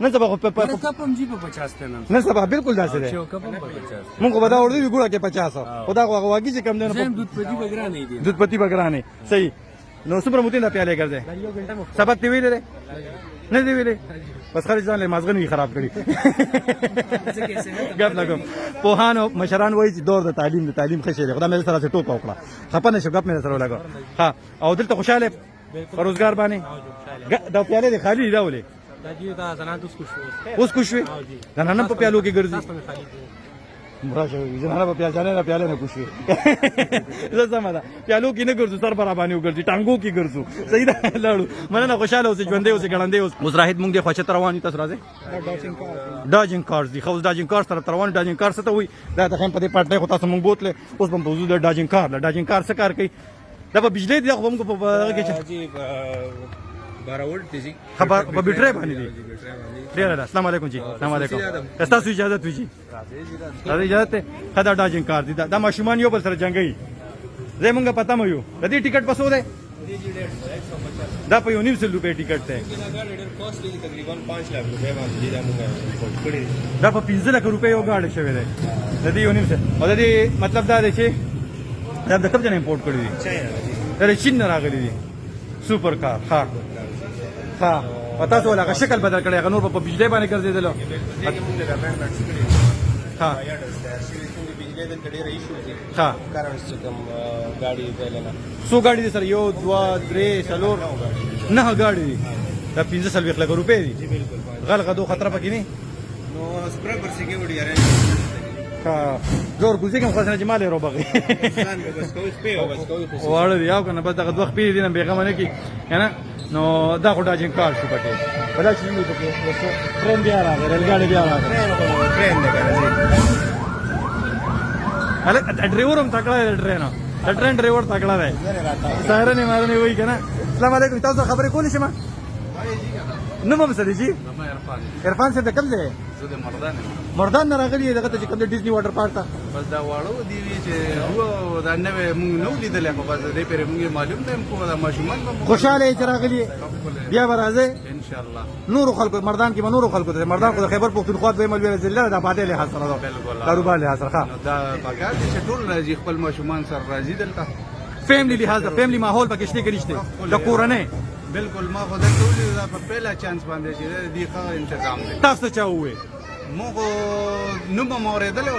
نه سبا په کپم جی په 50 ته نه سبا بالکل داسې ده کپم په 50 مونږ ودا وړي ګوړه کې 50 خدا خو واګي چې کم دی زم دودھ پدی بګرا نه دی دودھ پتی بګرانه صحیح نو څومره متینه پیاله ګرځي یو غنټه مخ سبق دی ویلې نه دی ویلې بس خارج ځان له مازغن وی خراب کړی ګپ لګم پوهانو مشران وایي چې دور د تعلیم خشه دی خدای مې سره ټوپ وکړه خپنه شو ګپ مې سره لګا ها او دلته خوشاله روزګار باندې دا پیاله دی خالی دی ولې دا جی دا زنان اوس خوشوي دا نن په پیالو کې ګرځي راشه زنانه په پیاله نه پیاله نه خوشوي زه سم ده پیالو کې نه ګرځو سر برابر باندې ګرځي ټانګو کې ګرځو صحیح ده لاړو مننه خوشاله اوسې ژوندې اوسې ګړندې اوس مزراحت مونږ دې خوشته رواني تاسو راځي ډاجینګ کارز دي خو ډاجینګ کارز طرف روان ډاجینګ کار څه ته وي دا ته هم په دې پټه خو تاسو مونږ بوتله اوس په موضوع د ډاجینګ کار څه کار کوي دا په بجلی دی خو موږ په هغه کې 12 ولټ دي خبر په بیټری باندې دي ډیر السلام علیکم جی السلام علیکم تاسو اجازه وی جی راځي اجازه خدا ډاجینګ کار دي دا ماشومان یو بل سره جنگي زه مونږه پتا مو یو د دې ټیکټ پسو ده دا په یو 900 روپے ټیکټ ده تقریبا 5 لک روپے باندې دا موږ کړی دا په 15 لک روپے یو گاډي شوی ده د دې یو 900 او د دې مطلب دا دی چې دا د کوم ځای امپورټ کړی دي دا چین نه راغلی دي سپر کار ها ها تاسو ولا شکل بدل کړی هغه نور په بجلی باندې ګرځیدل ها ها کارنس چې کوم ګاډي دلنه سو ګاډي دي سر یو 2 3 4 نه ګاډي دي دا 15 لک روپے دي غلغه دو خطر پکې نه نو سپر پر سکیورټي اره ها زور ګوزې کوم خاصه جماله رو بغي بس کوي سپیو بس کوي واړه دی یو کنه بس دغه وخت پیری دي نه بیغمه نه کی کنه نو دا خو ډاجینګ کار شو پکې بلا چې موږ پکې ټرین بیا راغی ریل ګاډي بیا راغی ټرین نه کوي هله ډرایور هم تکړه دی ټرین ډرایور تکړه دی سایره نه مارنه وای کنه السلام علیکم تاسو خبرې کولې شمه نو مې سړي جی عرفان سے کم ځای زه د مردان نه راغلی دغه ته چې کوم د ډیزنی واټر پارک ته بس دا واړو دی وی چې هو دا نوې مونږ نو لیدل خو بس دې پرې مونږ معلوم دی کوم دا ماشومان خوشاله چې راغلی بیا راځي ان شاء الله نور خلکو مردان کې نور خلکو ته مردان خو خیبر پختونخوا به ملوي زله دا باندې له حاصل راو کاروبار له حاصل ښه دا پکار دي چې ټول راځي خپل ماشومان سره راځي دلته فیملی لحاظ فیملی ماحول پکې شته کې نشته د کورنۍ بالکل ما خو درته ویل دا په پهلا چانس باندې چې دې ښه تنظیم دی تاسو چا وې مو نو ما اوریدلو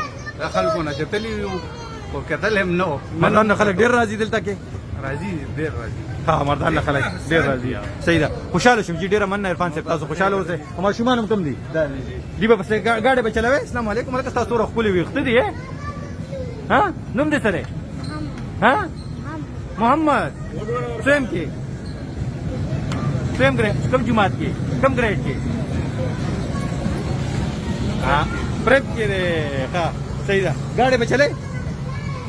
خلکو نه چې تلی او کتل هم نو مردان خلک ډیر راځي دلته کې راځي ډیر راځي ها مردان خلک ډیر راځي صحیح ده خوشاله شوم چې ډیر من عرفان صاحب تاسو خوشاله اوسئ او ماشومان هم کم دي دی به پسې گاډي به چلوي السلام علیکم ورته تاسو ور خپل ویخت دي ها نوم دې سره ها محمد سیم کې سیم ګریډ کم جماعت کې کم ګریډ کې ها پرپ کې ده ها صحیح ده گاډي به چلے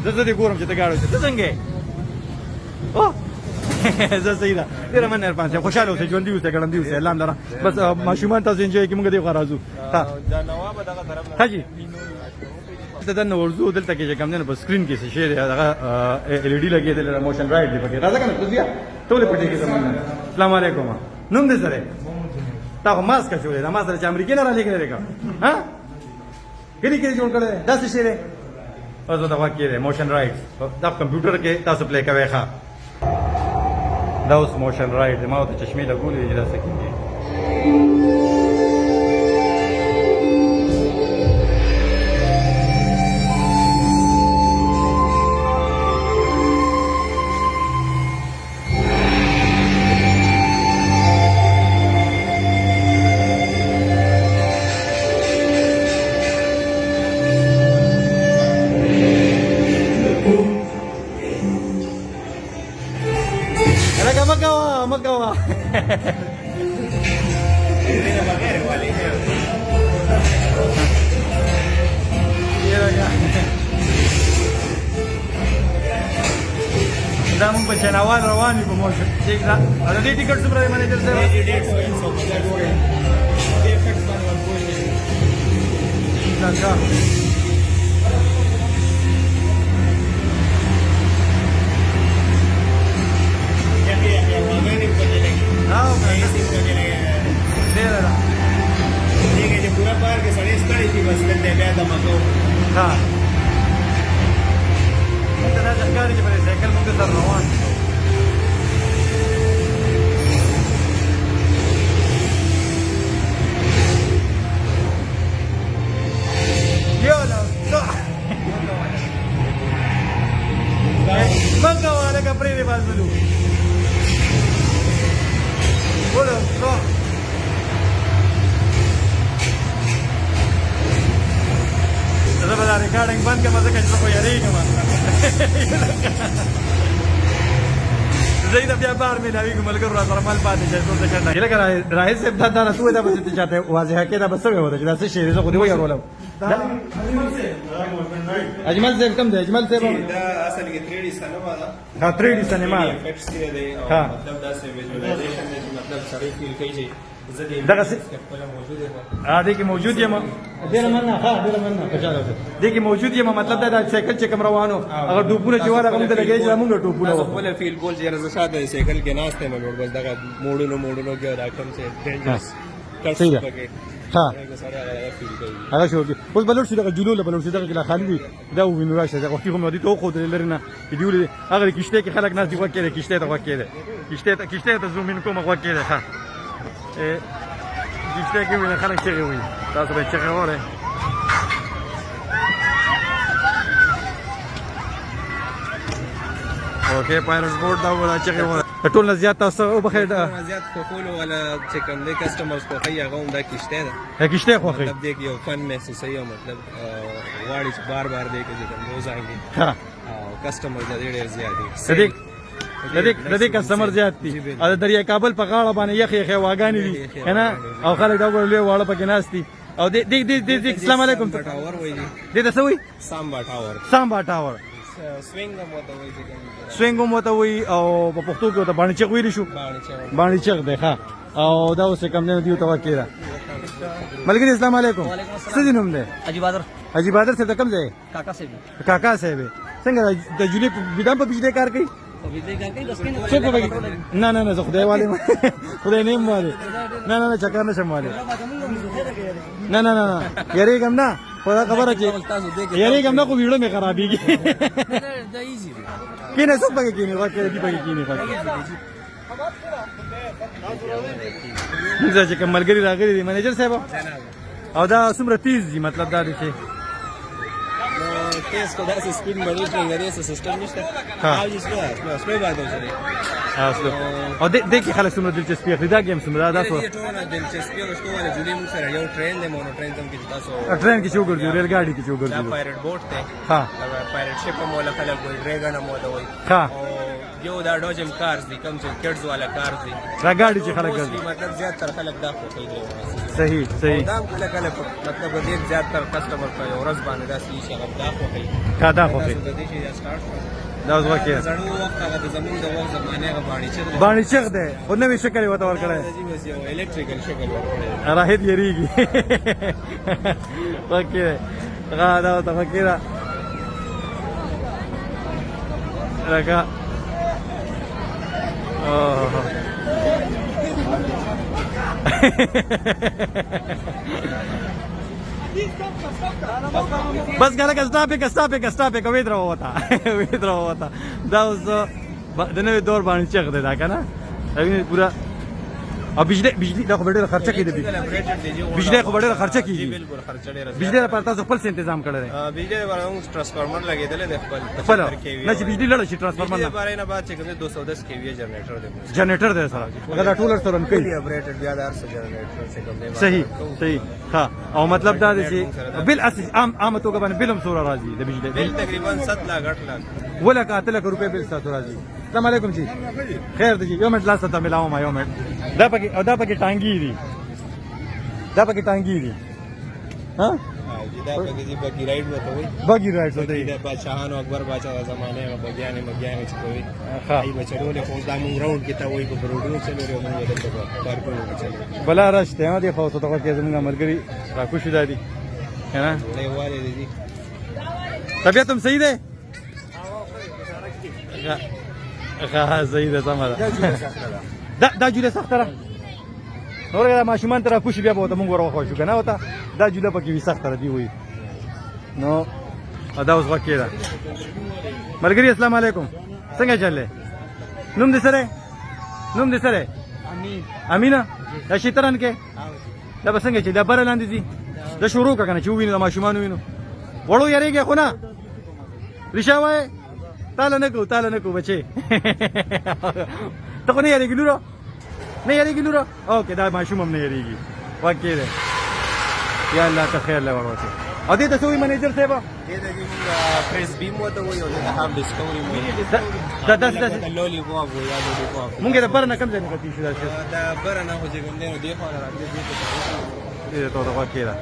زه دې ګورم چې ته گاډو ته څنګه او زه صحیح ده ډېره مننه عرفان صاحب خوشحاله اوسئ ژوندي اوسئ ګړندي اوسئ الله لره بس ماشومان تاسو انجوای کړئ موږ دې خوا راځو ها دا نواب دغه طرف نه حاجي دنه ورځو دلته کې چې کوم نه په سکرین کې څه شی دی هغه ال ای ډي لګېدل موشن رائټ دی پکې راځه کنه تاسو ټول پټې کې زمونږ السلام علیکم نوم دې سره تا خو ماسک شولې دا ماسک چې امریکای نه را لګېږي ریکا ها کله کې جوړ کړل دا څه شی دی اوس دا واکې دی موشن رائټ دا کمپیوټر کې تاسو پلی کوي ښا دا اوس موشن رائټ دی ما ته چشمې لګولې چې دا څه کېږي مکوا دا مونږ په چناوال روان یو په موشن ٹھیک ده دا دې ټیکټ څومره دی منیجر صاحب पूरा पार के सड़े स्टडी थी बस करते गया धमाका हाँ इतना जानकारी के साइकिल मुझे सर रवान यो ना मंगा वाले कपड़े के पास बोलूं बोलो तो زه به دا ریکارډینګ بند کړم ځکه چې زه خو یارېږم زه یې د بیا بار میلاوېږم ملګرو را سره مل پاتې شي ټول سکنډ لکه راهیل صاحب دا رسو دا به چې چاته واضحه کې دا به څه وته چې دا څه شی دی زه خو دې ویارولم اجمل صاحب کوم دی اجمل صاحب دا اصل کې 3D سینما ده ها 3D سینما افیکټس کې دی او ها. مطلب دا سه ویژوالایزیشن دی مطلب سړی فیل کوي چې زه دې دغه څه خپل موجود یم دې کې موجود یم ډېر مننه ها ډېر مننه خوشاله اوسه دې کې موجود یم مطلب دا سایکل چې کوم روانو هغه ټوپونه چې واره کوم ته لګي چې موږ ټوپونه زه خپل فیل کول چې زه شاته سایکل کې ناشته مې بس دغه موډونو کې دا کوم څه ډینجرس صحیح ده. ها هغه سره هغه فیل کوي هغه شو کې اوس بلور شو دغه جلول بلور شو دغه کې خالي دا وینو راشه دغه وختي هم دي ته خو درې نه ویډیو هغه کشته کې خلک ناس دی وکړي کشته ته وکړي کشته ته زوم ان کوم وکړي ها کشته کې ویني خلک چې وي تاسو به چې غوړې اوکې پایرټ بورډ دا ولا چې غوړې ټول نه زیات تاسو او بخیر زیات خپل ولا چې کوم دي کسٹمرز کو خي هغه هم دا کشته ده کشته خو خي مطلب دې کې یو فن محسوسي او مطلب واړی بار بار دې کې چې روز آئیں ها او کسٹمر د ډېر زیات صدیق لدې کسٹمر زیات دي او د دریا کابل په غاړه باندې یخ واګانی دي کنه او خلک دا ورلې واړه پکې ناشتي او دې السلام علیکم ټاور وایي دې ته څه وایي سامبا ټاور سوینګ هم وته وایي سوینګ هم وته وایي او په پښتو کې ته باندې چغ ویل شو باندې چغ دی ښه او دا اوس کوم نه دیو ته وکړه ملګری السلام علیکم څه دې نوم دی حاجی بادر څه کوم ځای کاکا صاحب څنګه د جولې بيدام په بجلی کار کوي څوک به نه نه نه زه خدای والي خدای نیم والي نه چکر نشم والي نه یریږم نه خدا خبره چې یریږم نه خو ویډیو مې خرابېږي کینه څوک پکې کینه واکه دې پکې کینه موږ چې کوم ملګری راغلي دي منیجر صاحب او دا څومره تیز دي مطلب دا دی چې تیز کو داسې سپین باندې ټرینګ سیستم نشته او چې سپری باندې وځي او د کې خلک څومره دلچسپي اخلي دا گیم څومره دا څو دلچسپي او شته ولې جوړې موږ سره یو ټرین دی مونو ټرین تم کې تاسو ټرین کې شو ګرځي ریل ګاډي کې شو ګرځي دا پایرټ بوټ ته ها پایرټ شپ مولا خلک وایي ډریګن مولا وایي ها او یو دا ډوجم کارز دي کوم چې کډز والا کارز دي دا ګاډي چې خلک Mostly ګرځي مطلب زیات تر خلک دا خو کوي صحیح صحیح دا کله کله مطلب ډیر زیات تر کسٹمر په یو ورځ باندې دا شي هغه دا خو کوي کا دا خو کوي. د دې شي سٹارټ دا اوس وکړه زړو وخت هغه د زمون د وخت زمانه هغه باندې چې باندې چغ ده خو نوې شکل وته ور کړه د جیوس یو الکتریکل شکل ورکړي راهد یریږي وکړه غا دا ته وکړه راګه بس ګره کستا په ویدرو وتا دا اوس د نوې دور باندې چغ ده دا کنه دا پورا او بجلی دا خو ډېر خرچه کیږي بجلی خو ډېر خرچه کیږي بالکل خرچ ډیر بجلی لپاره تاسو خپل څه تنظیم کړی دی بجلی لپاره موږ ټرانسفارمر لګیدل دی خپل نه چې بجلی لړ شي ټرانسفارمر بجلی نه لپاره نه بعد چې کوم 210 کیوی جنریټر دی جنریټر دی سره هغه دا ټولر سره کوي فلی اپریټډ بیا دار سره جنریټر څه کوم دی صحیح ها او مطلب دا دی چې بل اساس عام توګه باندې بلم سور راځي د بجلی بل تقریبا 7 لاک 8 لاک ولا 8 لک روپے بل ساتو راځي. السلام علیکم جی خیر دی یو منټ لاسته ملاو ما یو منټ دا پکې ټانګي دي ها دا پکې دی بګی رائډ وته وي بګی رائټ وته دا بادشاہانو اکبر بادشاہ زمانه ما بګیانې چې کوي ها ای بچړو له خو دا مونږ راوند کې ته وای په روډونو چلو موږ دلته پارکونو چلو بلا راشته ما دی خو ته کې زمونږ مرګري را کوشش دادی کنه نه والي دي طبیعت هم صحیح ده ها صحیح ده سمه دا جوړه سخت را اورګه ماشومان تر کوشش بیا به ته مونږ ورغو شو کنه وته دا جوړه پکې وي سخت را دی وي نو دا اوس وکړه مرګري السلام علیکم څنګه چلې نوم دې سره امینا دا شیطان کې دا بسنګ چې دا بر لاندې دي دا شروع کنه چې ویني د ماشومان وینو وړو یریږي خو نه رښاوای تعالی نه کو بچي ته خو نه یریږي لورو اوکې دا ماشوم هم نه یریږي واکې ده یا الله ته خیر له ورته او دې ته سوې منیجر صاحب دې د موږ پریس بیم وته وي او د هاب ډیسکوري مو دا لولي بواب یا لولي بواب مونږ د پر نه کم ځای نه کتی شو دا دا بر نه هو چې کوم دی خو راځي دې ته واکې ده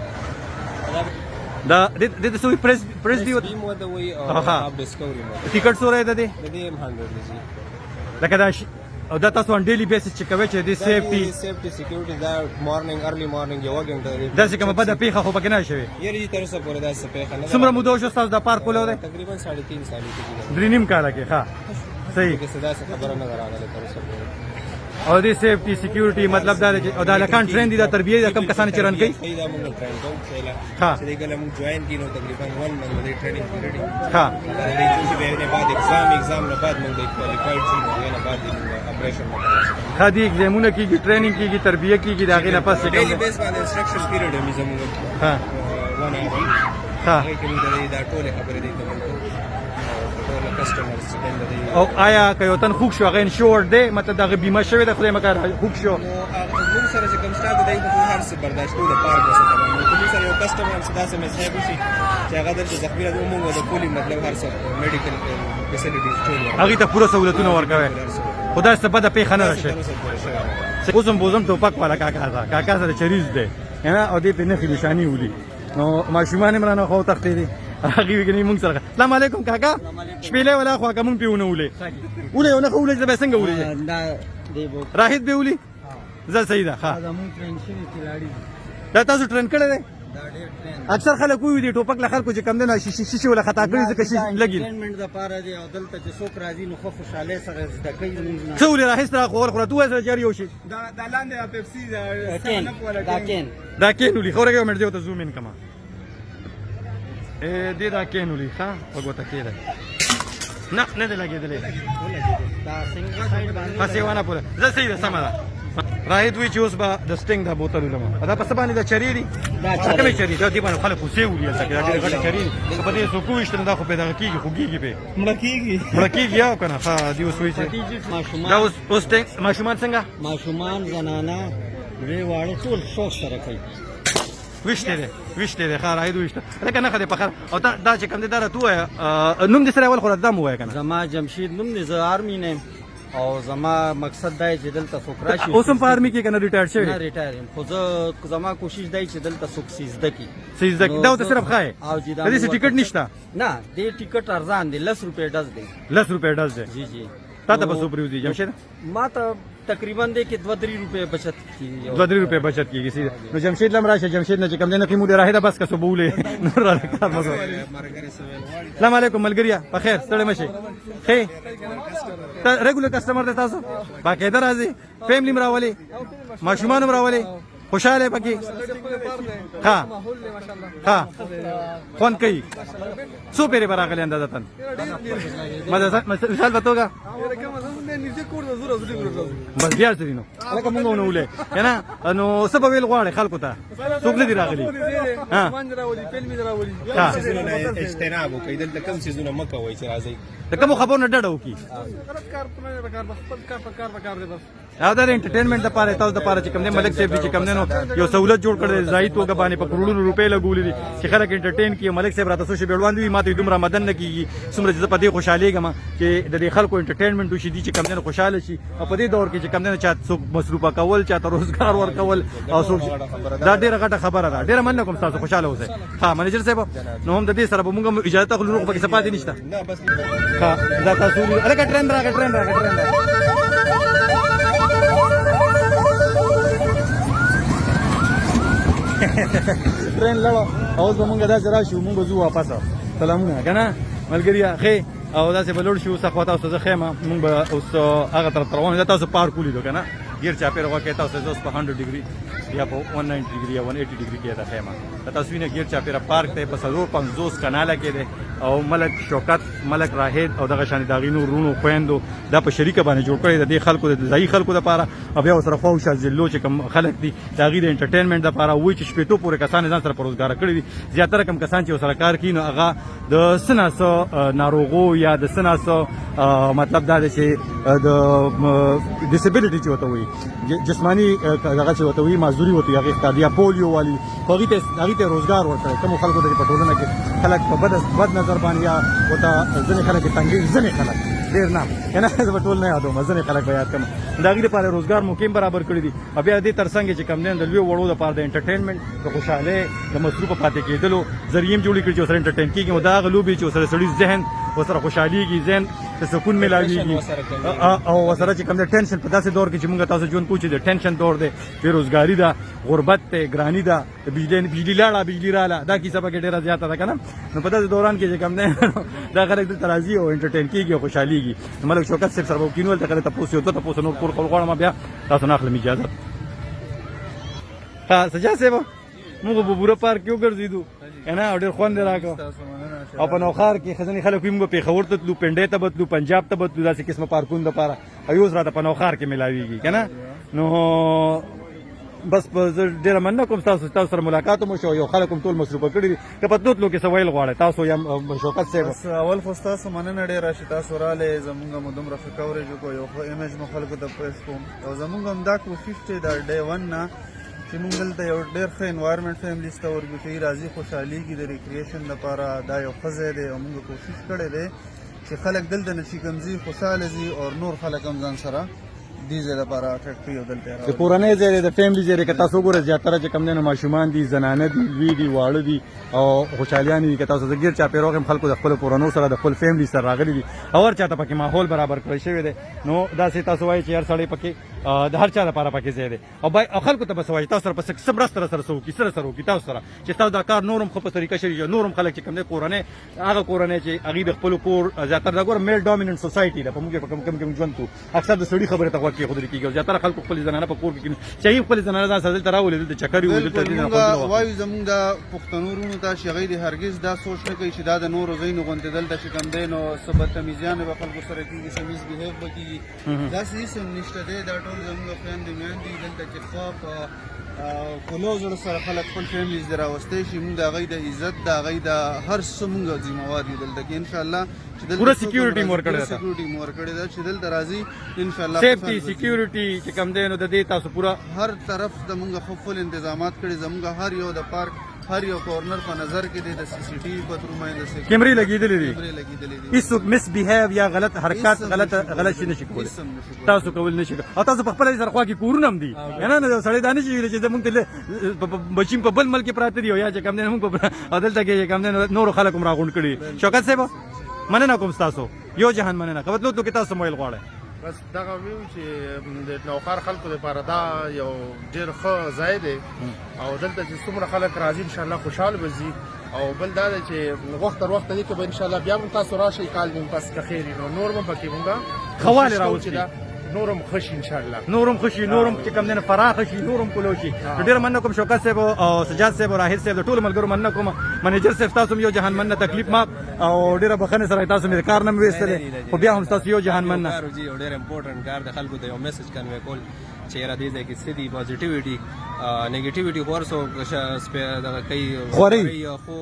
دا دې ته سوې پریس بیم وته وي او هاب ډیسکوري مو ټیکټ سورې ده دې د دې 100 دي لکه دا او دا تاسو ان ډیلی بیسس چې کوي چې د سیفټي سکیورټي دا مارنینګ ارلی مارنینګ یو غنټه دا چې کومه بده پیخه خو پکې نه شوی یری تر څه پورې دا څه پیخه نه څومره مودو شو تاسو د پارک کولو ده تقریبا 3.5 سال کې درې نیم کال کې ها صحیح کې صدا څه خبره نه راغله تر څه پورې او د سیفټي سکیورټي مطلب دا دی او دا لکان ټرین دي دا تربیه د کم کسان چرن کوي دا موږ ټرین کوو ها چې دغه موږ جوائن کینو تقریبا 1 منth د ټریننګ پیریډ ها د دې به نه بعد ایگزام نه بعد موږ د کوالیفاید شي نه بعد اپریشن وکړو خادي ایگزامونه کیږي ټریننګ کیږي تربیه کیږي دا غي نه پس ډیلی بیس باندې انسټرکشن پیریډ هم زموږ ها 1 hour ها هغه کې دا ټول خبرې دي ټول کسٹمرز څنګه او آیا که یو تن خوښ شو غین شور دی مطلب دا بیمه شوی د خدای مکار خوښ شو موږ سره چې کوم سٹاف دی په هر څه برداشت کوو د پارک وسه موږ سره یو کسٹمر هم صدا سم صاحب شي چې هغه د زخمی راځو موږ د پولی مطلب هر څه میډیکل فیسیلیټیز ټول هغه ته پوره سہولتونه ورکوي خدای څخه بده پیښه نه راشي اوسم بوزم ټوپک والا کاکا سره چریز دی نه او دې په نه نشانی ولي نو ماشومان مرانه خو تختې دي هغه وګني مونږ سره السلام علیکم کاکا شپېلې ولا خو کوم پیونه ولې نه خو ولې زبې څنګه ولې دا دی بو راهید به ولي زه صحیح ده ها زمون ټرین شوی کلاړي دا تاسو ټرین کړی دی دا ډېر ټرین اکثر خلک وایي دي ټوپک لخر کو چې کم نه شي ولا خطا کړی ځکه شي لګي ټرینمنت د پاره دی او دلته چې څوک راځي نو خو خوشاله سره زده کوي موږ څو ولې راهیست را خو ور تو سره جاری وشي دا لاندې پیپسي دا سنپ ولا دا کینولي خو راګو مړ دی ته زوم ان کما دې دا کینولي ها وګوته کېده نه لګېدلې دا څنګه سایډ باندې پسې ونه پوره زه صحیح ده سمه ده راهید وی چې اوس به د سټینګ د بوتل ولما دا په سبانه د چری دي دا کومه چری دا دی باندې خلک وسې ولې تل دا غټه چری دي په دې سو کوښتنه دا خو پیدا کیږي خوږیږي به مړکیږي یا کنه ها دی اوس وی چې دا اوس ماشومان څنګه ماشومان زنانا وی واړه ټول شوق سره کوي وشته ده خار عید وشته لکه نه خدای په خار او دا چې کوم دې دره تو نوم دې سره اول خو دم وای کنه زما جمشید نوم دی، زه آرمی نه یم او زما مقصد دا چې دلته څوک راشي. اوس هم په آرمي کې کنه ریټایر شوی؟ نه ریټایر یم، خو زه زما کوشش دی چې دلته څوک سیزده کی سیزده کی دا ته صرف خای او جی د دې ټیکټ نشته؟ نه دې ټیکټ ارزان دی، 10 روپے ډز دی. 10 روپے ډز دی. جی جی تا ته بسو پریوزي جمشید؟ ما ته تقریبا دی کې 2-3 روپے بچت کی 2-3 روپے بچت کیږي سیده. نو جمشید لم راشه، جمشید نه چې کوم نه قیمو راهده بس کسو بوله نور را کار مزه. السلام علیکم ملګریا، په خیر ستړي مشي. خې ته ریګولر کسٹمر دی تاسو؟ باقاعده راځي، فیملی مراولي، ماشومان مراولي، خوشاله پکې. ها ها فون کوي څو پیری براغلی اندازه تن مثال بتوګه بس بیا څه دینو لکه مونږ ونولې کنه نو سبب ویل غواړي خلکو ته څوک نه دی راغلی. ها اجتناب وکړئ، دلته کوم څیزونه مه کوئ چې راځئ. د کوم خبرو نه ډډه وکړي. او دا انټرټینمنټ لپاره تاسو د لپاره چې کوم دی ملک صاحب چې کوم دی نو یو سہولت جوړ کړی ځای توګه باندې په کروڑونو روپۍ لګولې دي چې خلک انټرټین کړي. ملک صاحب راته سوشي بیړوان دي ماته دومره مدن نه کیږي څومره چې په دې خوشالېږم چې د دې خلکو انټرټینمنټ وشي دي چې کوم دی خوشاله شي. او په دې دور کې چې کوم دی چا څوک مصروفه کول، چا ته روزګار ورکول او څوک دا ډیره غټه خبره ده. ډیره مننه کوم تاسو خوشاله اوسئ. ها منیجر صاحب نو هم د دې سره به موږ اجازه تخلو روغ پکې سپاتې نشته. نه بس ها دا تاسو الګا ټرند راغی ټرین لړو او زمونږ دا ځرا شو مونږ زو واپس سلامونه کنه ملګریا خې او دا څه بلور شو څخه تاسو زه خېما مونږ به اوس هغه تر روان دا تاسو پارک ولیدو کنه غیر چا پیر واکه تاسو زوس په 100 ډیګري یا په 190 ډیګري یا 180 ډیګري کې دا خېما دا تاسو وینئ غیر چا پیر پارک ته په 50 کناله کې ده او ملک شوکت ملک راهید او دغه شان داغینو رونو خويندو دا په شریکه باندې جوړ کړی د خلکو د ځای خلکو لپاره او بیا سره فوش ځلو چې کوم خلک دي داغي د انټرټینمنټ لپاره وای چې شپېتو پورې کسان ځان سره پروزګار کړی دي. زیاتره کم کسان چې سره کار کوي نو هغه د سناسو ناروغو یا د سناسو مطلب دا دی چې د ډیسیبিলিټی چې وته وي جسمانی هغه چې وته وي معذوري وته هغه اختیاریا پولیو والی هغه ته روزګار ورکړي. کوم خلکو د پټولنه کې خلک په بد نظر باندې یا وته ځنې خلک تنګي ځنې خلک ډیر نه کنه زه ټول نه یادوم ځنې خلک به یاد کوم دا غي لپاره روزګار موقع برابر کړی دي. بیا دې ترڅنګ چې کم نه د لوی وړو لپاره د انټرټینمنټ د خوشاله د مصروف پاتې کېدلو ذریعہ جوړی کړی چې سره انټرټین کیږي او دا غلوبي چې سره سړي ذهن او سره خوشحاليږي ذهن ته سکون ملاويږي او سره چې کم د ټینشن په داسې دور کې چې موږ تاسو جون پوښتې د ټینشن دور دی، بیروزګاری ده، غربت ته، ګرانی ده، بجلی لاړه بجلی رااله دا کیسه به ډیره زیاته ده کنه. نو په داسې دوران کې چې کم نه دا خلک د ترازی او انټرټین کیږي او خوشحاليږي. ملک شوکت صاحب سره وکینول ته کله تاسو یو ته تاسو نور کول غواړم بیا تاسو نه اخلم اجازه. ها سجا صاحب موږ په بوره پارک کې وګرځیدو کنه ډېر خوند راکو او په نوخار کې خزنې خلک موږ په خور ته تلو، پنډې ته بتلو، پنجاب ته بتلو، داسې قسمه پارکونو لپاره ایوز راته په نوخار کې ملاويږي کنه. نو بس ډېر مننه کوم تاسو سره ملاقات مو شو، یو خلک هم ټول مصروفه کړي دي که په تلو کې سوال غواړي تاسو یا شوکت صاحب. اول خو تاسو مننه ډېر راشي تاسو رااله زمونږ مو دومره فکرورې جو کو یو ایمیج مو خلکو ته پېښ کوم او زمونږ هم دا کوشش دی د ډے 1 نه چې موږ دلته یو ډېر ښه انوایرمنټ فیملیز ته ورګوټي راځي خوشحاليږي د ریکریشن لپاره دا یو ښه دی او موږ کوشش کړی دی چې خلک دلته نشي کمزي خوشاله زی او نور خلک هم ځان سره دې ځای لپاره اټریکټ یو دلته د کورنۍ ځای د فیملی ځای که تاسو ګورئ زیاتره چې کم نه ماشومان دي، زنانه دي، لوی دي، واړه دي او خوشحالیان دي که تاسو د ګیر چاپیروغ هم خلکو د خپل کورونو سره د خپل فیملی سره راغلي دي او هر چاته پکې ماحول برابر کړی شوی دی. نو داسې تاسو وایي چې هر سړی پکې د هر چا لپاره پکې ځای دی او خلکو ته بس وایي تاسو سره پس صبر سره وکړي سره وکړي تاسو سره چې تاسو دا کار نورم خو په طریقه شي نورم خلک چې کم نه کورنۍ هغه کورنۍ چې هغه د خپل کور زیاتره دا ګور میل ډومیننت سوسایټي ده په موږ په کم ژوند کو اکثر د سړي خبره ته وکړي خو درې کیږي زیاتره خلکو خپل زنانه په کور کې چې خپل زنانه ځان سره تراولې د چکر یو د تدین وایي زمونږ د پښتنو رونو ته شغې د هرگز دا سوچ نه کوي چې دا د نورو زینو غونډې دلته چې کم دین او سبت تمیزیان به خلکو سره کیږي سمیز بیهیو بکیږي دا هیڅ نشته دی دا ټول زموږ خویندې میندې دلته چې ښه په کلو زړه سره خلک خپل فیملیز دې راوستی شي موږ د هغوی د عزت د هغوی د هر څه موږ ذمهوار یو دلته کې انشاءالله چې دلته پوره security مو ورکړې ده. سکیورټي مو ورکړې ده چې دلته راځي انشاءالله سیفټي سکیورټي چې کم دی نو د دې تاسو پوره هر طرف د موږ خو فل انتظامات کړي زموږ هر یو د پارک هر یو کورنر په نظر کې دی د سی سی ټي وي په ترومه د کیمرې لګېدلې دي کیمرې لګېدلې دي هیڅوک مس بیهیو یا غلط حرکات غلط شي نشي کولی هیڅ هم نشي کولی. تاسو کول نشي کولی. او تاسو په خپل سره خوا کې کورونه هم دي نه نه سړی دا نشي ویلی چې زمونږ ته بچیم په بل ملک کې پراته دي او یا چې کم دی موږ په دلته کې چې کم دی نورو خلک هم راغونډ کړي. شوکت صاحب مننه کوم ستاسو یو جهان مننه کوم نو کې تاسو مویل غواړئ بس دغه ویو چې د نوکار خلکو لپاره دا یو ډېر ښه ځای دی او دلته چې څومره خلک راځي انشاءالله خوشحال به ځي او بل دا دی چې وخت تر وخته دې کې به انشاءالله بیا هم تاسو راشئ کال نیم پس که خیر وي نو نور به پکې مونږ خواله کوشش کوو چې راوستي. دا نورم خوش انشاءالله نورم خوشي نورم چې کم دنه فراخ شي نورم کولو شي ډیر مننه کوم شوکت صاحب او سجاد صاحب او راهر صاحب د ټول ملګرو مننه کوم منیجر صاحب تاسو یو جهان مننه تکلیف ما او ډیره بخنه سره تاسو مې کار نه وېستل خو بیا هم تاسو یو جهان مننه کار وځي او ډېر امپورټنت کار د خلکو ته یو میسج کنوي کول چې را دې ځای کې سدي پوزټیویټي نیگیټیویټي ورسو دغه کوي خوري. خو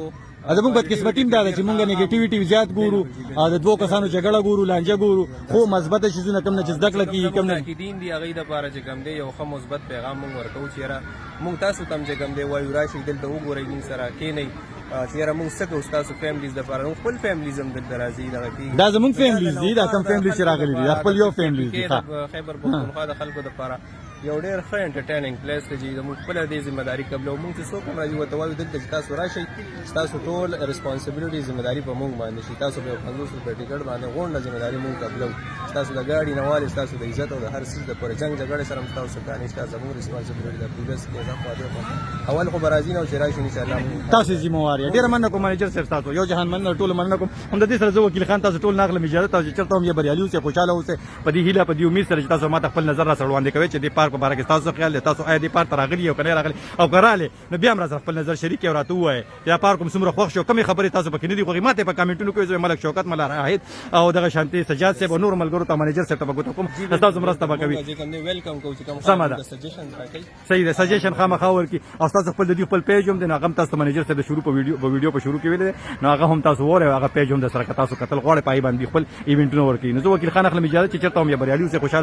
زموږ بدقسمتي دا ده چې موږ نیگیټیویټي زیات ګورو او د دوه کسانو جګړه ګورو لانجه ګورو خو مثبت شیزونه کم نه چې زده کړه کیږي کم نه کې دین دی هغه د لپاره چې کم دی یو ښه مثبت پیغام موږ ورکو چې را موږ تاسو تم چې کم دی وایو راشي دلته وګورئ موږ سره کې نه چې را موږ څه کوو تاسو فیملیز د لپاره خپل فیملیز هم دلته راځي دغه کې دا زموږ فیملیز دي دا کم فیملی چې راغلي دي دا خپل یو فیملیز دي ښه خیبر پختونخوا د خلکو د لپاره یو ډېر ښه انټرټیننګ پلیس دی چې موږ خپل دې ذمہ داری قبلو موږ چې څوک هم راځي ورته وایو دلته چې تاسو راشئ تاسو ټول ریسپانسبিলিټي ذمہ داری په موږ باندې شي تاسو به 50 روپے ټیکټ باندې غونډه ذمہ داری موږ قبلو تاسو د ګاډي نه والي تاسو د عزت او د هر څه د پر جنگ جګړه سره تاسو کاني تاسو موږ ریسپانسبিলিټي د پولیس کې دا خو اول خو برازي نه او چې راشي ان شاء الله تاسو ذمہ وار ډیر مننه کوم منیجر صاحب تاسو یو جهان مننه ټول مننه کوم هم د دې سره زه وکیل خان تاسو ټول ناغله اجازه تاسو چرته هم یې بریالي اوسئ خوشاله اوسئ په دې هیله په دې امید سره چې تاسو ماته خپل نظر را سړوندې کوي چې د پارک په اړه کې تاسو خیال لرئ تاسو آیا دې پارک راغلی او کنه راغلی او کراله نو بیا هم راځه خپل نظر شریک او راته وایي یا پارک کوم څومره خوښ شو کومې خبرې تاسو پکې نه دي خوږی ماته په کمنټونو کې زه ملک شوکت ملا راهید او دغه شانتي سجاد صاحب او نور ملګرو ته منیجر صاحب ته بګوت کوم تاسو مرسته وکوي چې کوم دی ویلکم کوم چې کوم سم ده. سجیشن راکړي صحیح ده سجیشن خامخا ورکی او تاسو خپل د دې خپل پیج هم د ناغم تاسو منیجر صاحب د شروع په ویډیو په شروع کې ویل نو هغه هم تاسو وره هغه پیج هم د سره تاسو قتل غواړي پای باندې خپل ایونټونو ورکی نو زه وکیل خان اخلم اجازه چې چرته هم یا بریالي اوسئ خوشاله